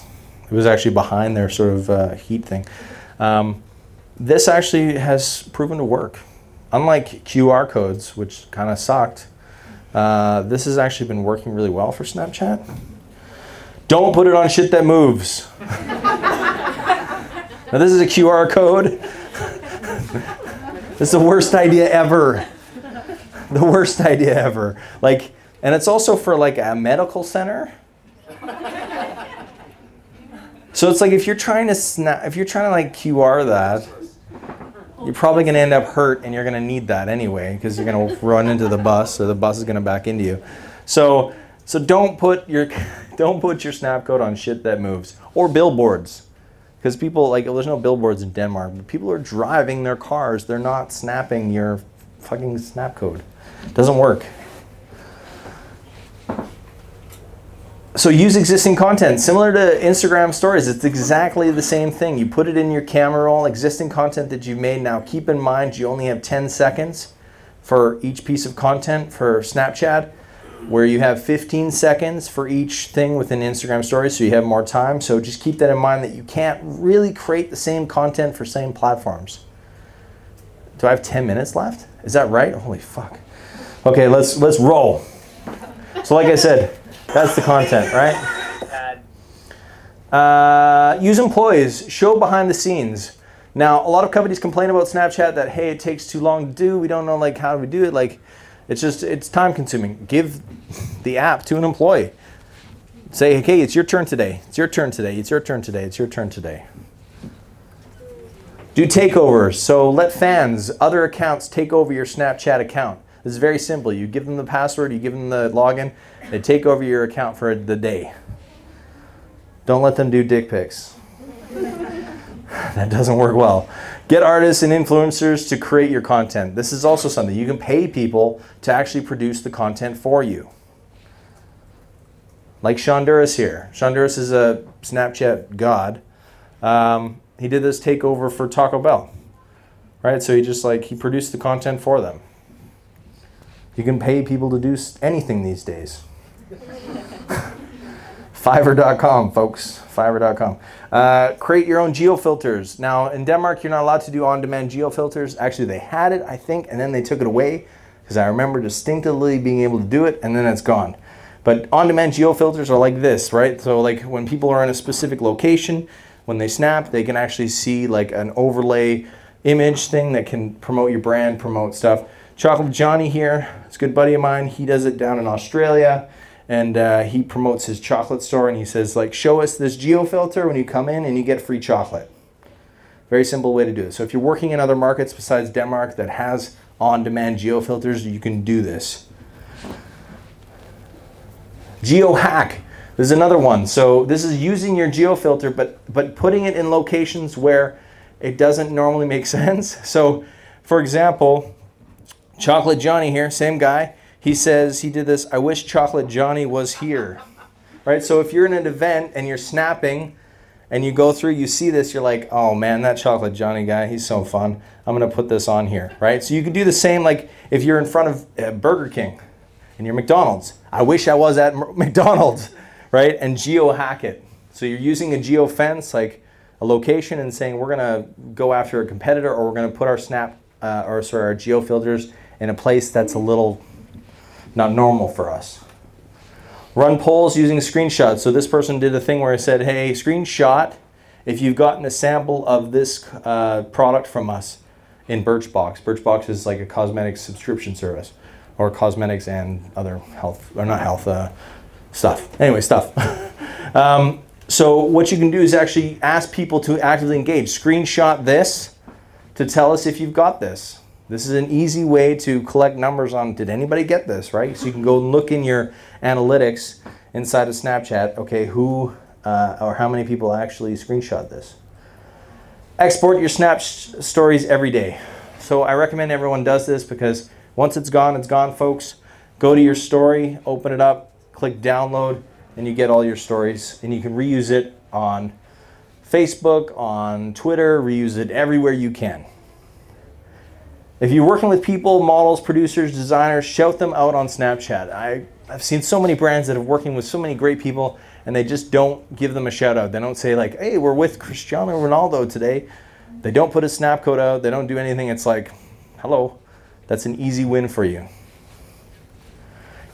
It was actually behind their sort of heat thing. This actually has proven to work. Unlike QR codes, which kind of sucked, this has actually been working really well for Snapchat. Don't put it on shit that moves. Now this is a QR code. This is the worst idea ever. The worst idea ever. Like, and it's also for like a medical center. So it's like if you're trying to like QR that, you're probably going to end up hurt and you're going to need that anyway because you're going to run into the bus or the bus is going to back into you. So don't put your snap code on shit that moves or billboards. Because people, like, there's no billboards in Denmark, but people are driving their cars. They're not snapping your fucking snap code. It doesn't work. So use existing content. Similar to Instagram stories, it's exactly the same thing. You put it in your camera roll, existing content that you've made. Now keep in mind you only have 10 seconds for each piece of content for Snapchat, where you have 15 seconds for each thing within Instagram stories, so you have more time. So just keep that in mind that you can't really create the same content for same platforms. Do I have 10 minutes left? Is that right? Holy fuck. Okay, let's roll. So like I said, that's the content, right? Use employees, show behind the scenes. Now, a lot of companies complain about Snapchat that, hey, it takes too long to do. We don't know, like, how do we do it? Like, it's time consuming. Give the app to an employee. Say, hey, it's your turn today. It's your turn today. It's your turn today. It's your turn today. Do takeovers. So let fans, other accounts take over your Snapchat account. This is very simple. You give them the password, you give them the login, they take over your account for the day. Don't let them do dick pics. That doesn't work well. Get artists and influencers to create your content. This is also something. You can pay people to actually produce the content for you. Like Shonduras here. Shonduras is a Snapchat god. He did this takeover for Taco Bell. Right? So he produced the content for them. You can pay people to do anything these days. Fiverr.com, folks. Fiverr.com. Create your own geofilters. Now, in Denmark, you're not allowed to do on-demand geofilters. Actually, they had it, I think, and then they took it away because I remember distinctively being able to do it, and then it's gone. But on-demand geofilters are like this, right? So, like, when people are in a specific location, when they snap, they can actually see, like, an overlay image thing that can promote your brand, promote stuff. Chocolate Johnny here, it's a good buddy of mine. He does it down in Australia, and he promotes his chocolate store, and he says, like, show us this geo filter when you come in and you get free chocolate. Very simple way to do it. So if you're working in other markets besides Denmark that has on-demand geo filters, you can do this. Geo hack. This is another one. So this is using your geo filter, but putting it in locations where it doesn't normally make sense. So, for example, Chocolate Johnny here, same guy. He says he did this, I wish Chocolate Johnny was here. Right? So if you're in an event and you're snapping and you go through, you see this, you're like, oh man, that Chocolate Johnny guy, he's so fun. I'm going to put this on here. Right? So you can do the same like if you're in front of Burger King and you're McDonald's. I wish I was at McDonald's. Right? And geo hack it. So you're using a geo fence, like a location, and saying we're going to go after a competitor, or we're going to put our our geo filters in a place that's a little not normal for us. Run polls using screenshots. So this person did a thing where I said, hey, screenshot if you've gotten a sample of this product from us in Birchbox. Birchbox is like a cosmetics subscription service, or cosmetics and other health, or not health, stuff. Anyway, stuff. So what you can do is actually ask people to actively engage. Screenshot this to tell us if you've got this. This is an easy way to collect numbers on, did anybody get this, right? So you can go and look in your analytics inside of Snapchat, okay, who or how many people actually screenshot this. Export your Snap stories every day. So I recommend everyone does this because once it's gone, folks. Go to your story, open it up, click download, and you get all your stories, and you can reuse it on Facebook, on Twitter, reuse it everywhere you can. If you're working with people, models, producers, designers, shout them out on Snapchat. I've seen so many brands that are working with so many great people, and they just don't give them a shout out. They don't say like, hey, we're with Cristiano Ronaldo today. They don't put a snap code out. They don't do anything. It's like, hello, that's an easy win for you.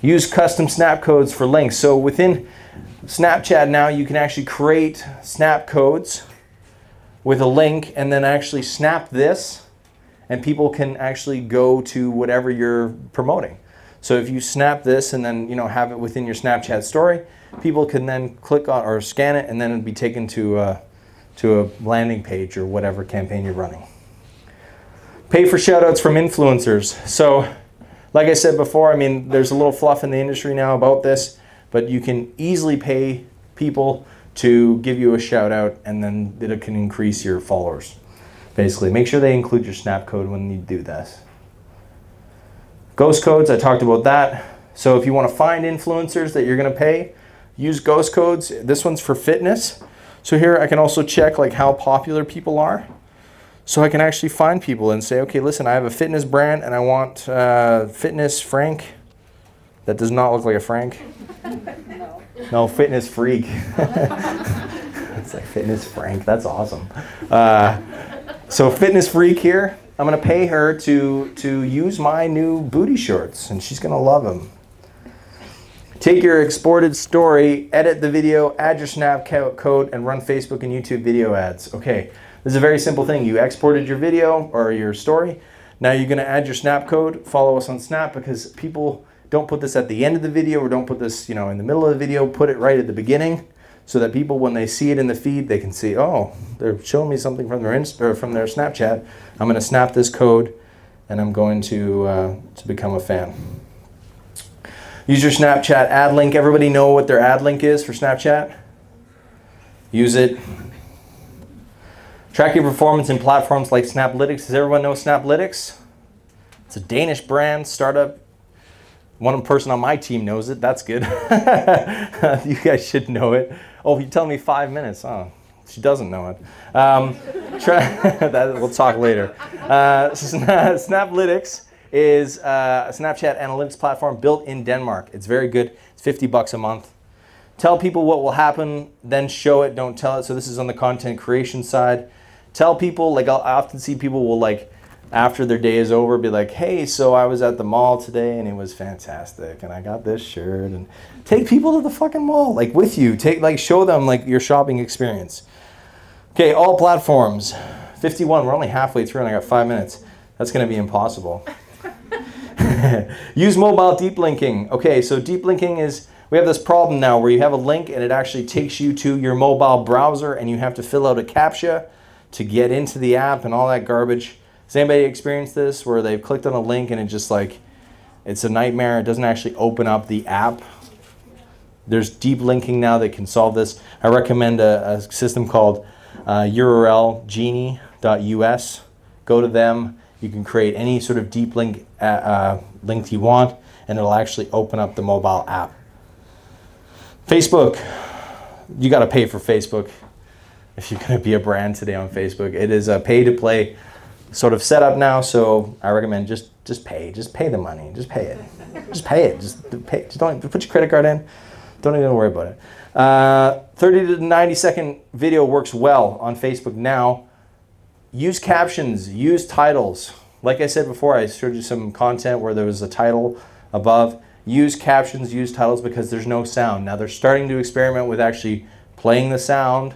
Use custom snap codes for links. So within Snapchat now, you can actually create snap codes with a link and then actually snap this, and people can actually go to whatever you're promoting. So if you snap this and then have it within your Snapchat story, people can then click on or scan it, and then it'll be taken to a landing page or whatever campaign you're running. Pay for shoutouts from influencers. So like I said before, I mean, there's a little fluff in the industry now about this, but you can easily pay people to give you a shout out, and then it can increase your followers. Basically, make sure they include your snap code when you do this. Ghost codes, I talked about that. So if you want to find influencers that you're going to pay, use ghost codes. This one's for fitness. So here I can also check like how popular people are. So I can actually find people and say, okay, listen, I have a fitness brand and I want Fitness Frank. That does not look like a Frank. No, Fitness Freak. It's like Fitness Frank. That's awesome. So Fitness Freak here, I'm going to pay her to use my new booty shorts, and she's going to love them. Take your exported story, edit the video, add your snap code, and run Facebook and YouTube video ads. Okay, this is a very simple thing. You exported your video or your story. Now you're going to add your snap code. Follow us on Snap, because people don't put this at the end of the video, or don't put this in the middle of the video. Put it right at the beginning, so that people, when they see it in the feed, they can see, oh, they're showing me something from their from their Snapchat. I'm going to snap this code, and I'm going to become a fan. Use your Snapchat ad link. Everybody know what their ad link is for Snapchat? Use it. Track your performance in platforms like Snaplytics. Does everyone know Snaplytics? It's a Danish brand, startup. One person on my team knows it. That's good. You guys should know it. Oh, you tell me 5 minutes. Oh, she doesn't know it. We'll talk later. Snaplytics is a Snapchat analytics platform built in Denmark. It's very good. It's $50 a month. Tell people what will happen, then show it, don't tell it. So this is on the content creation side. Tell people, like I often see people will like, after their day is over, be like, hey, so I was at the mall today and it was fantastic and I got this shirt. And take people to the fucking mall, like with you. Show them like your shopping experience. Okay, all platforms. 51. We're only halfway through and I got 5 minutes. That's going to be impossible. Use mobile deep linking. Okay, so deep linking is, we have this problem now where you have a link and it actually takes you to your mobile browser and you have to fill out a CAPTCHA to get into the app and all that garbage. Has anybody experienced this where they've clicked on a link and it just like, it's a nightmare. It doesn't actually open up the app. There's deep linking now that can solve this. I recommend a system called URLgenie.us. Go to them. You can create any sort of deep link you want, and it'll actually open up the mobile app. Facebook. You got to pay for Facebook if you're going to be a brand today on Facebook. It is a pay-to-play sort of setup now, so I recommend just pay. Just pay the money. Just pay it. Just pay it. Just don't put your credit card in. Don't even worry about it. 30 to 90 second video works well on Facebook now. Use captions, use titles. Like I said before, I showed you some content where there was a title above. Use captions, use titles because there's no sound. Now they're starting to experiment with actually playing the sound.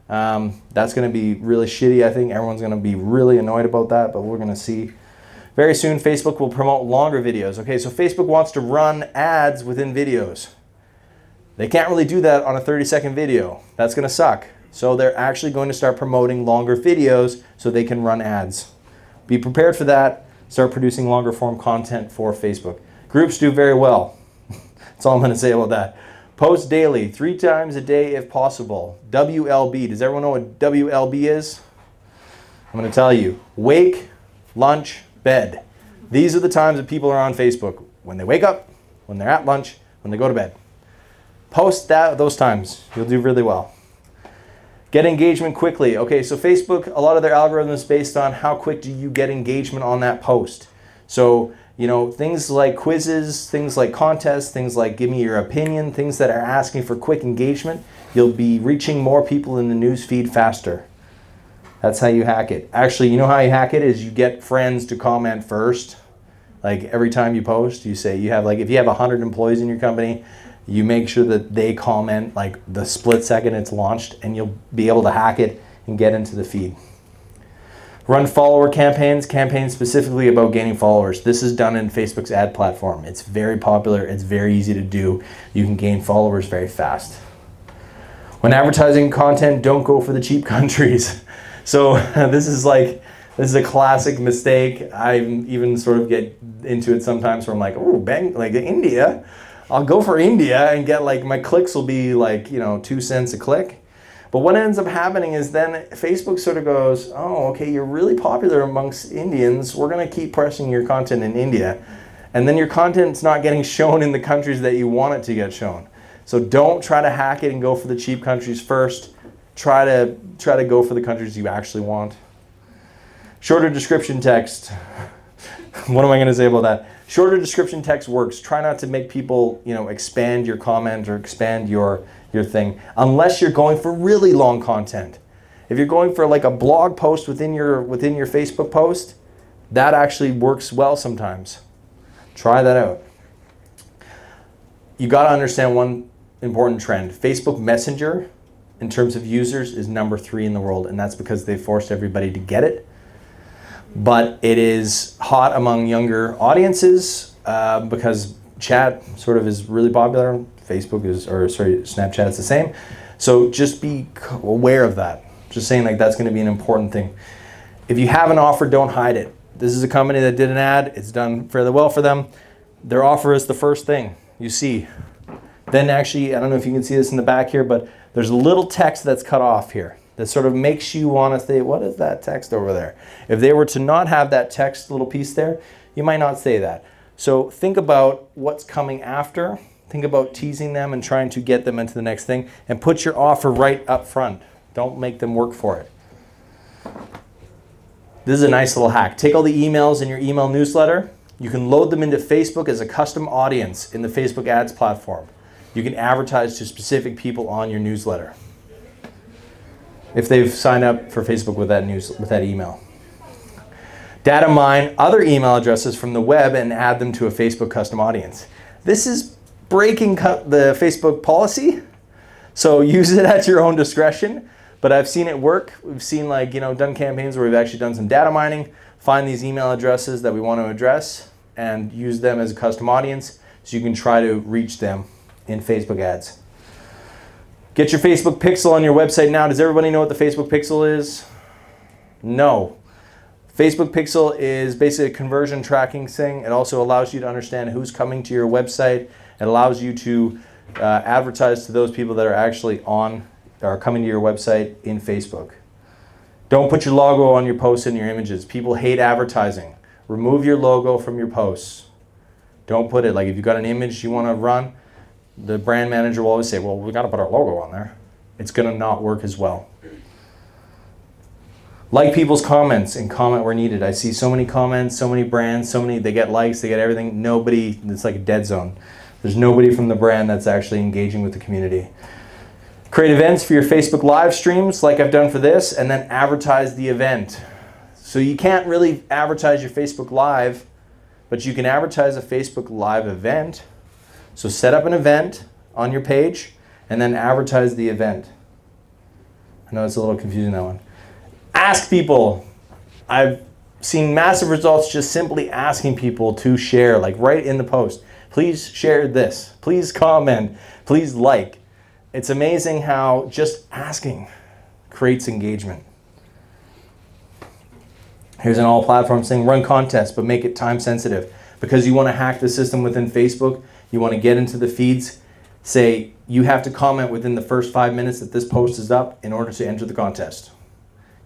That's going to be really shitty. I think everyone's going to be really annoyed about that, but we're going to see. Very soon, Facebook will promote longer videos. Okay, so Facebook wants to run ads within videos. They can't really do that on a 30-second video. That's going to suck. So they're actually going to start promoting longer videos so they can run ads. Be prepared for that. Start producing longer form content for Facebook. Groups do very well. That's all I'm going to say about that. Post daily, 3 times a day if possible. WLB. Does everyone know what WLB is? I'm going to tell you. Wake, lunch, bed. These are the times that people are on Facebook. When they wake up, when they're at lunch, when they go to bed. Post those times. You'll do really well. Get engagement quickly. Okay, so Facebook, a lot of their algorithm is based on how quick do you get engagement on that post. So, you know, things like quizzes, things like contests, things like give me your opinion, things that are asking for quick engagement, you'll be reaching more people in the news feed faster. That's how you hack it. Actually, you know how you hack it is you get friends to comment first. Like every time you post, you say you have like, if you have 100 employees in your company, you make sure that they comment like the split second it's launched and you'll be able to hack it and get into the feed. Run follower campaigns specifically about gaining followers. This is done in Facebook's ad platform. It's very popular. It's very easy to do. You can gain followers very fast. When advertising content, don't go for the cheap countries. So this is a classic mistake. I even sort of get into it sometimes where I'm like, oh, bang, like India. I'll go for India and get like, my clicks will be like, you know, 2 cents a click. But what ends up happening is then Facebook sort of goes, oh, okay, you're really popular amongst Indians. We're going to keep pressing your content in India. And then your content's not getting shown in the countries that you want it to get shown. So don't try to hack it and go for the cheap countries first. Try to go for the countries you actually want. Shorter description text. What am I going to say about that? Shorter description text works. Try not to make people, you know, expand your comment or expand your thing unless you're going for really long content. If you're going for like a blog post within your Facebook post, that actually works well sometimes. Try that out. You got to understand one important trend. Facebook Messenger, in terms of users, is #3 in the world, and that's because they forced everybody to get it. But it is hot among younger audiences because chat sort of is really popular. Facebook is, or sorry, Snapchat is the same. So just be aware of that. Just saying, like, that's going to be an important thing. If you have an offer, don't hide it. This is a company that did an ad. It's done fairly well for them. Their offer is the first thing you see. Then actually, I don't know if you can see this in the back here, but there's a little text that's cut off here that sort of makes you want to say, what is that text over there? If they were to not have that text little piece there, you might not say that. So think about what's coming after. Think about teasing them and trying to get them into the next thing, and put your offer right up front. Don't make them work for it. This is a nice little hack. Take all the emails in your email newsletter. You can load them into Facebook as a custom audience in the Facebook ads platform. You can advertise to specific people on your newsletter if they've signed up for Facebook with that email. Data mine other email addresses from the web and add them to a Facebook custom audience. This is breaking the Facebook policy, so use it at your own discretion. but I've seen it work. We've seen, like, you know, done campaigns where we've actually done some data mining, find these email addresses that we want to address and use them as a custom audience so you can try to reach them in Facebook ads. Get your Facebook pixel on your website now. Does everybody know what the Facebook pixel is? No. Facebook pixel is basically a conversion tracking thing. It also allows you to understand who's coming to your website. It allows you to advertise to those people that are actually on or coming to your website in Facebook. Don't put your logo on your posts and your images. People hate advertising. Remove your logo from your posts. Don't put it, like if you've got an image you want to run, the brand manager will always say, well, we got to put our logo on there. It's going to not work as well. Like people's comments and comment where needed. I see so many comments, so many brands, they get likes, they get everything. Nobody, it's like a dead zone. There's nobody from the brand that's actually engaging with the community. Create events for your Facebook live streams like I've done for this, and then advertise the event. So you can't really advertise your Facebook Live, but you can advertise a Facebook Live event. So set up an event on your page and then advertise the event. I know it's a little confusing, that one. Ask people. I've seen massive results just simply asking people to share, like right in the post. Please share this. Please comment. Please like. It's amazing how just asking creates engagement. Here's an all platform thing. Run contests, but make it time sensitive. Because you want to hack the system within Facebook, you want to get into the feeds, say you have to comment within the first 5 minutes that this post is up in order to enter the contest.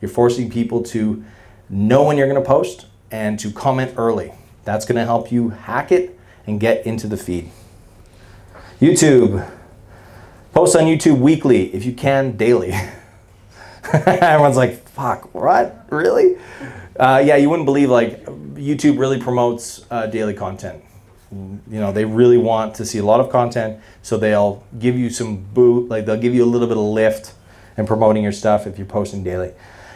You're forcing people to know when you're going to post and to comment early. That's going to help you hack it and get into the feed. YouTube. Post on YouTube weekly, if you can, daily. Everyone's like, fuck, what? Really? Yeah, you wouldn't believe, like, YouTube really promotes daily content. You know, they really want to see a lot of content, so they'll give you some boot, like they'll give you a little bit of lift in promoting your stuff if you're posting daily.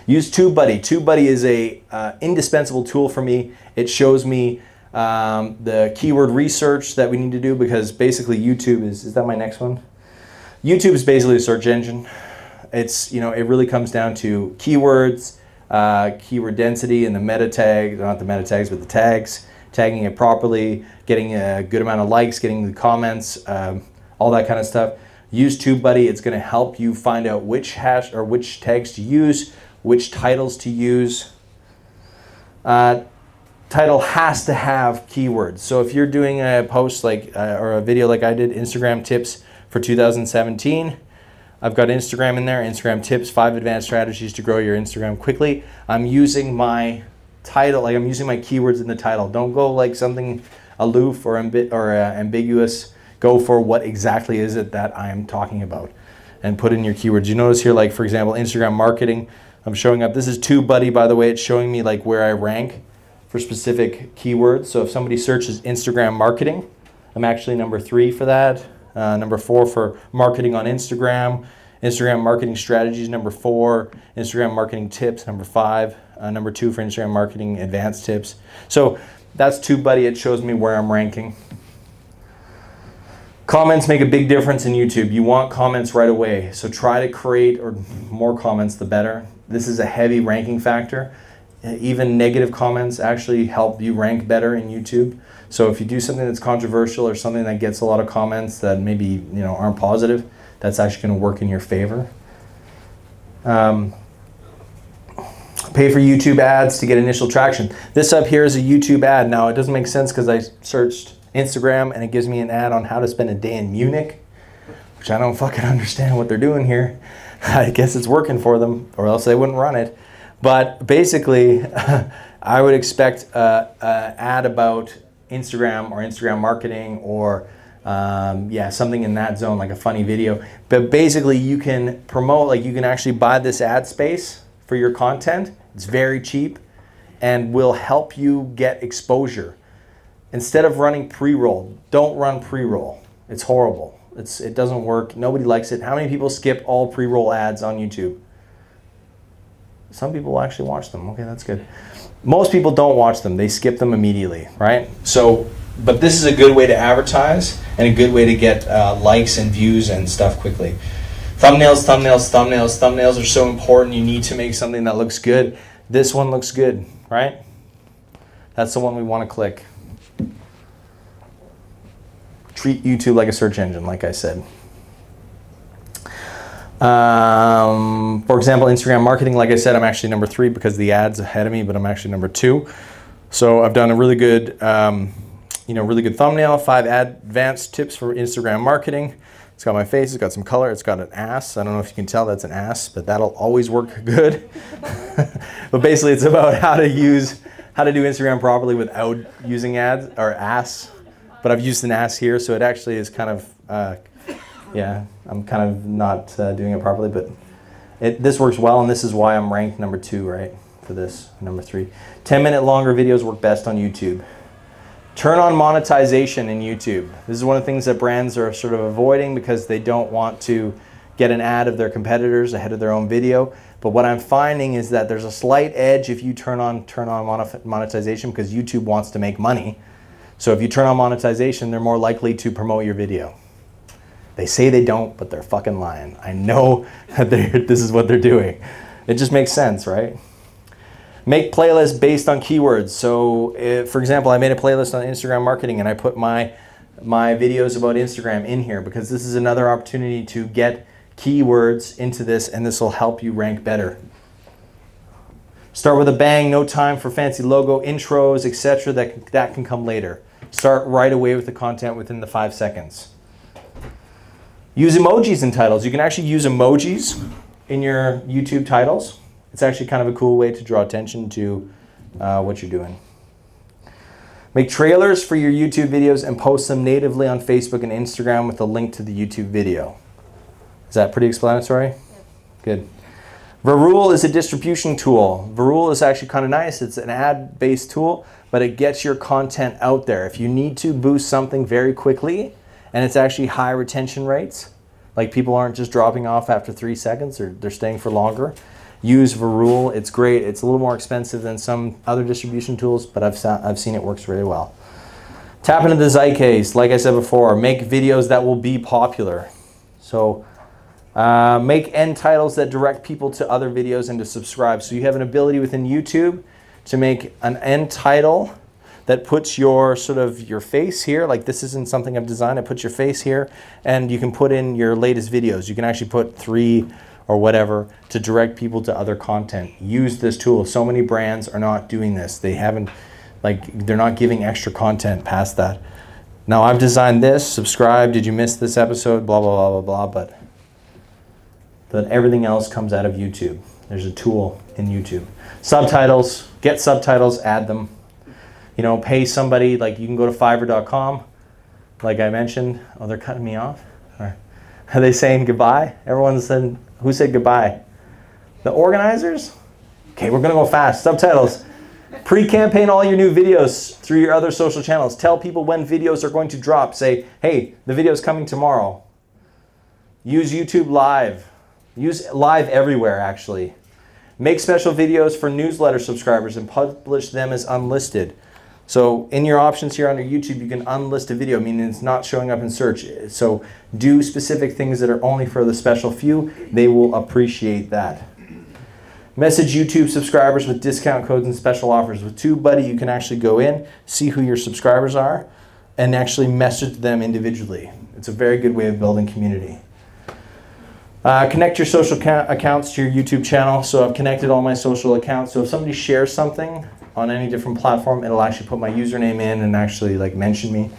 Use TubeBuddy. TubeBuddy is a indispensable tool for me. It shows me the keyword research that we need to do, because basically YouTube is that my next one? YouTube is basically a search engine. It's, you know, it really comes down to keywords, keyword density, and the meta tag, not the meta tags, but the tags, tagging it properly, getting a good amount of likes, getting the comments, all that kind of stuff. Use TubeBuddy. It's going to help you find out which hash or which tags to use, which titles to use. Title has to have keywords. So if you're doing a post like or a video like I did, Instagram tips for 2017, I've got Instagram in there, Instagram tips, 5 advanced strategies to grow your Instagram quickly. I'm using my title, like I'm using my keywords in the title. Don't go like something aloof or ambiguous. Go for what exactly is it that I'm talking about and put in your keywords. You notice here, like for example, Instagram marketing, I'm showing up. This is TubeBuddy, by the way. It's showing me like where I rank for specific keywords. So if somebody searches Instagram marketing, I'm actually number 3 for that. Number 4 for marketing on Instagram. Instagram marketing strategies, number 4. Instagram marketing tips, number 5. Number 2 for Instagram marketing advanced tips. So that's TubeBuddy. It shows me where I'm ranking. Comments make a big difference in YouTube. You want comments right away. So try to create, or more comments the better. This is a heavy ranking factor. Even negative comments actually help you rank better in YouTube. So if you do something that's controversial or something that gets a lot of comments that maybe, you know, aren't positive, that's actually going to work in your favor. Pay for YouTube ads to get initial traction. This up here is a YouTube ad. Now it doesn't make sense because I searched Instagram and it gives me an ad on how to spend a day in Munich, which I don't fucking understand what they're doing here. I guess it's working for them, or else they wouldn't run it. But basically, I would expect an ad about Instagram or Instagram marketing, or yeah, something in that zone, like a funny video. But basically you can promote, like you can actually buy this ad space for your content. It's very cheap and will help you get exposure. Instead of running pre-roll, don't run pre-roll. It's horrible. It doesn't work. Nobody likes it. How many people skip all pre-roll ads on YouTube? Some people actually watch them. Okay, that's good. Most people don't watch them. They skip them immediately, right? So, but this is a good way to advertise and a good way to get likes and views and stuff quickly. Thumbnails, thumbnails, thumbnails. Thumbnails are so important. You need to make something that looks good. This one looks good, right? That's the one we want to click. Treat YouTube like a search engine, like I said. For example, Instagram marketing, like I said, I'm actually number 3 because the ad's ahead of me, but I'm actually number 2. So I've done a really good, really good thumbnail, 5 advanced tips for Instagram marketing. It's got my face, it's got some color, it's got an ass. I don't know if you can tell that's an ass, but that'll always work good. But basically it's about how to do Instagram properly without using ads or ass. But I've used an ass here, so it actually is kind of, yeah, I'm kind of not doing it properly, but this works well, and this is why I'm ranked number 2, right, for this, number 3. 10-minute longer videos work best on YouTube. Turn on monetization in YouTube. This is one of the things that brands are sort of avoiding because they don't want to get an ad of their competitors ahead of their own video. But what I'm finding is that there's a slight edge if you turn on monetization because YouTube wants to make money. So if you turn on monetization, they're more likely to promote your video. They say they don't, but they're fucking lying. I know that this is what they're doing. It just makes sense, right? Make playlists based on keywords. So, for example, I made a playlist on Instagram marketing and I put my videos about Instagram in here because this is another opportunity to get keywords into this, and this will help you rank better. Start with a bang, no time for fancy logo, intros, etc. That can come later. Start right away with the content within the 5 seconds. Use emojis in titles. You can actually use emojis in your YouTube titles. It's actually kind of a cool way to draw attention to what you're doing. Make trailers for your YouTube videos and post them natively on Facebook and Instagram with a link to the YouTube video. Is that pretty explanatory? Yep. Good. Varule is a distribution tool. Varule is actually kind of nice. It's an ad-based tool, but it gets your content out there. If you need to boost something very quickly, and it's actually high retention rates, like people aren't just dropping off after 3 seconds, or they're staying for longer, use Varule. It's great. It's a little more expensive than some other distribution tools, but I've seen it works really well. Tap into the ZEITGEIST. Like I said before, make videos that will be popular. So make end titles that direct people to other videos and to subscribe. So you have an ability within YouTube to make an end title that puts your your face here. Like this isn't something I've designed. I put your face here, and you can put in your latest videos. You can actually put 3 or whatever to direct people to other content. Use this tool. So many brands are not doing this. They haven't, they're not giving extra content past that. Now I've designed this, subscribe, did you miss this episode, blah, blah, blah, blah, blah, but everything else comes out of YouTube. There's a tool in YouTube. Subtitles, get subtitles, add them. You know, pay somebody, like you can go to Fiverr.com, like I mentioned. Oh, they're cutting me off? Or are they saying goodbye? Everyone's saying, who said goodbye? The organizers? Okay, we're gonna go fast. Subtitles. Pre-campaign all your new videos through your other social channels. Tell people when videos are going to drop. Say, hey, the video's coming tomorrow. Use YouTube Live. Use Live everywhere, actually. Make special videos for newsletter subscribers and publish them as unlisted. So in your options here under YouTube, you can unlist a video, meaning it's not showing up in search. So do specific things that are only for the special few. They will appreciate that. Message YouTube subscribers with discount codes and special offers. With TubeBuddy, you can actually go in, see who your subscribers are, and actually message them individually. It's a very good way of building community. Connect your social accounts to your YouTube channel. So I've connected all my social accounts. So if somebody shares something on any different platform, it'll actually put my username in and actually mention me.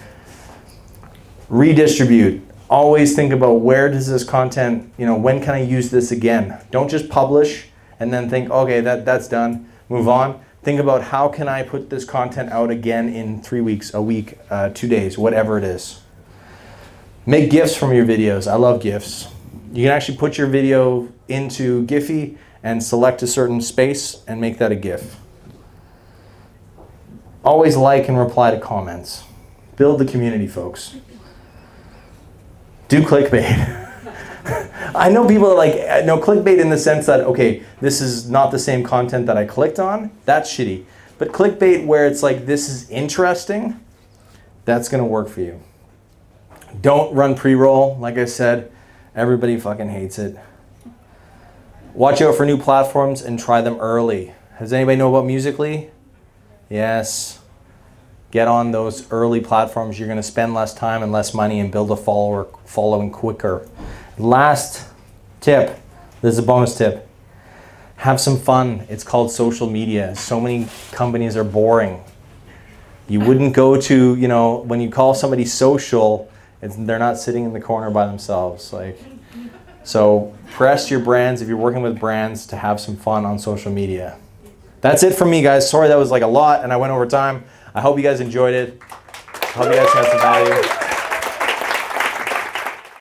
Redistribute. Always think about where does this content, when can I use this again? Don't just publish and then think, okay, that's done, move on. Think about how can I put this content out again in 3 weeks, a week, 2 days, whatever it is. Make GIFs from your videos. I love GIFs. You can actually put your video into Giphy and select a certain space and make that a GIF. Always like and reply to comments. Build the community, folks. Do clickbait. I know people are like, no, clickbait in the sense that, okay, this is not the same content that I clicked on. That's shitty. But clickbait where it's like, this is interesting, that's going to work for you. Don't run pre-roll, like I said. Everybody fucking hates it. Watch out for new platforms and try them early. Does anybody know about Musical.ly? Yes. Get on those early platforms. You're going to spend less time and less money and build a following quicker. Last tip. This is a bonus tip. Have some fun. It's called social media. So many companies are boring. You wouldn't go to, you know, when you call somebody social, they're not sitting in the corner by themselves. Like, so press your brands, if you're working with brands, to have some fun on social media. That's it from me, guys. Sorry that was like a lot and I went over time. I hope you guys enjoyed it. I hope you guys had some value.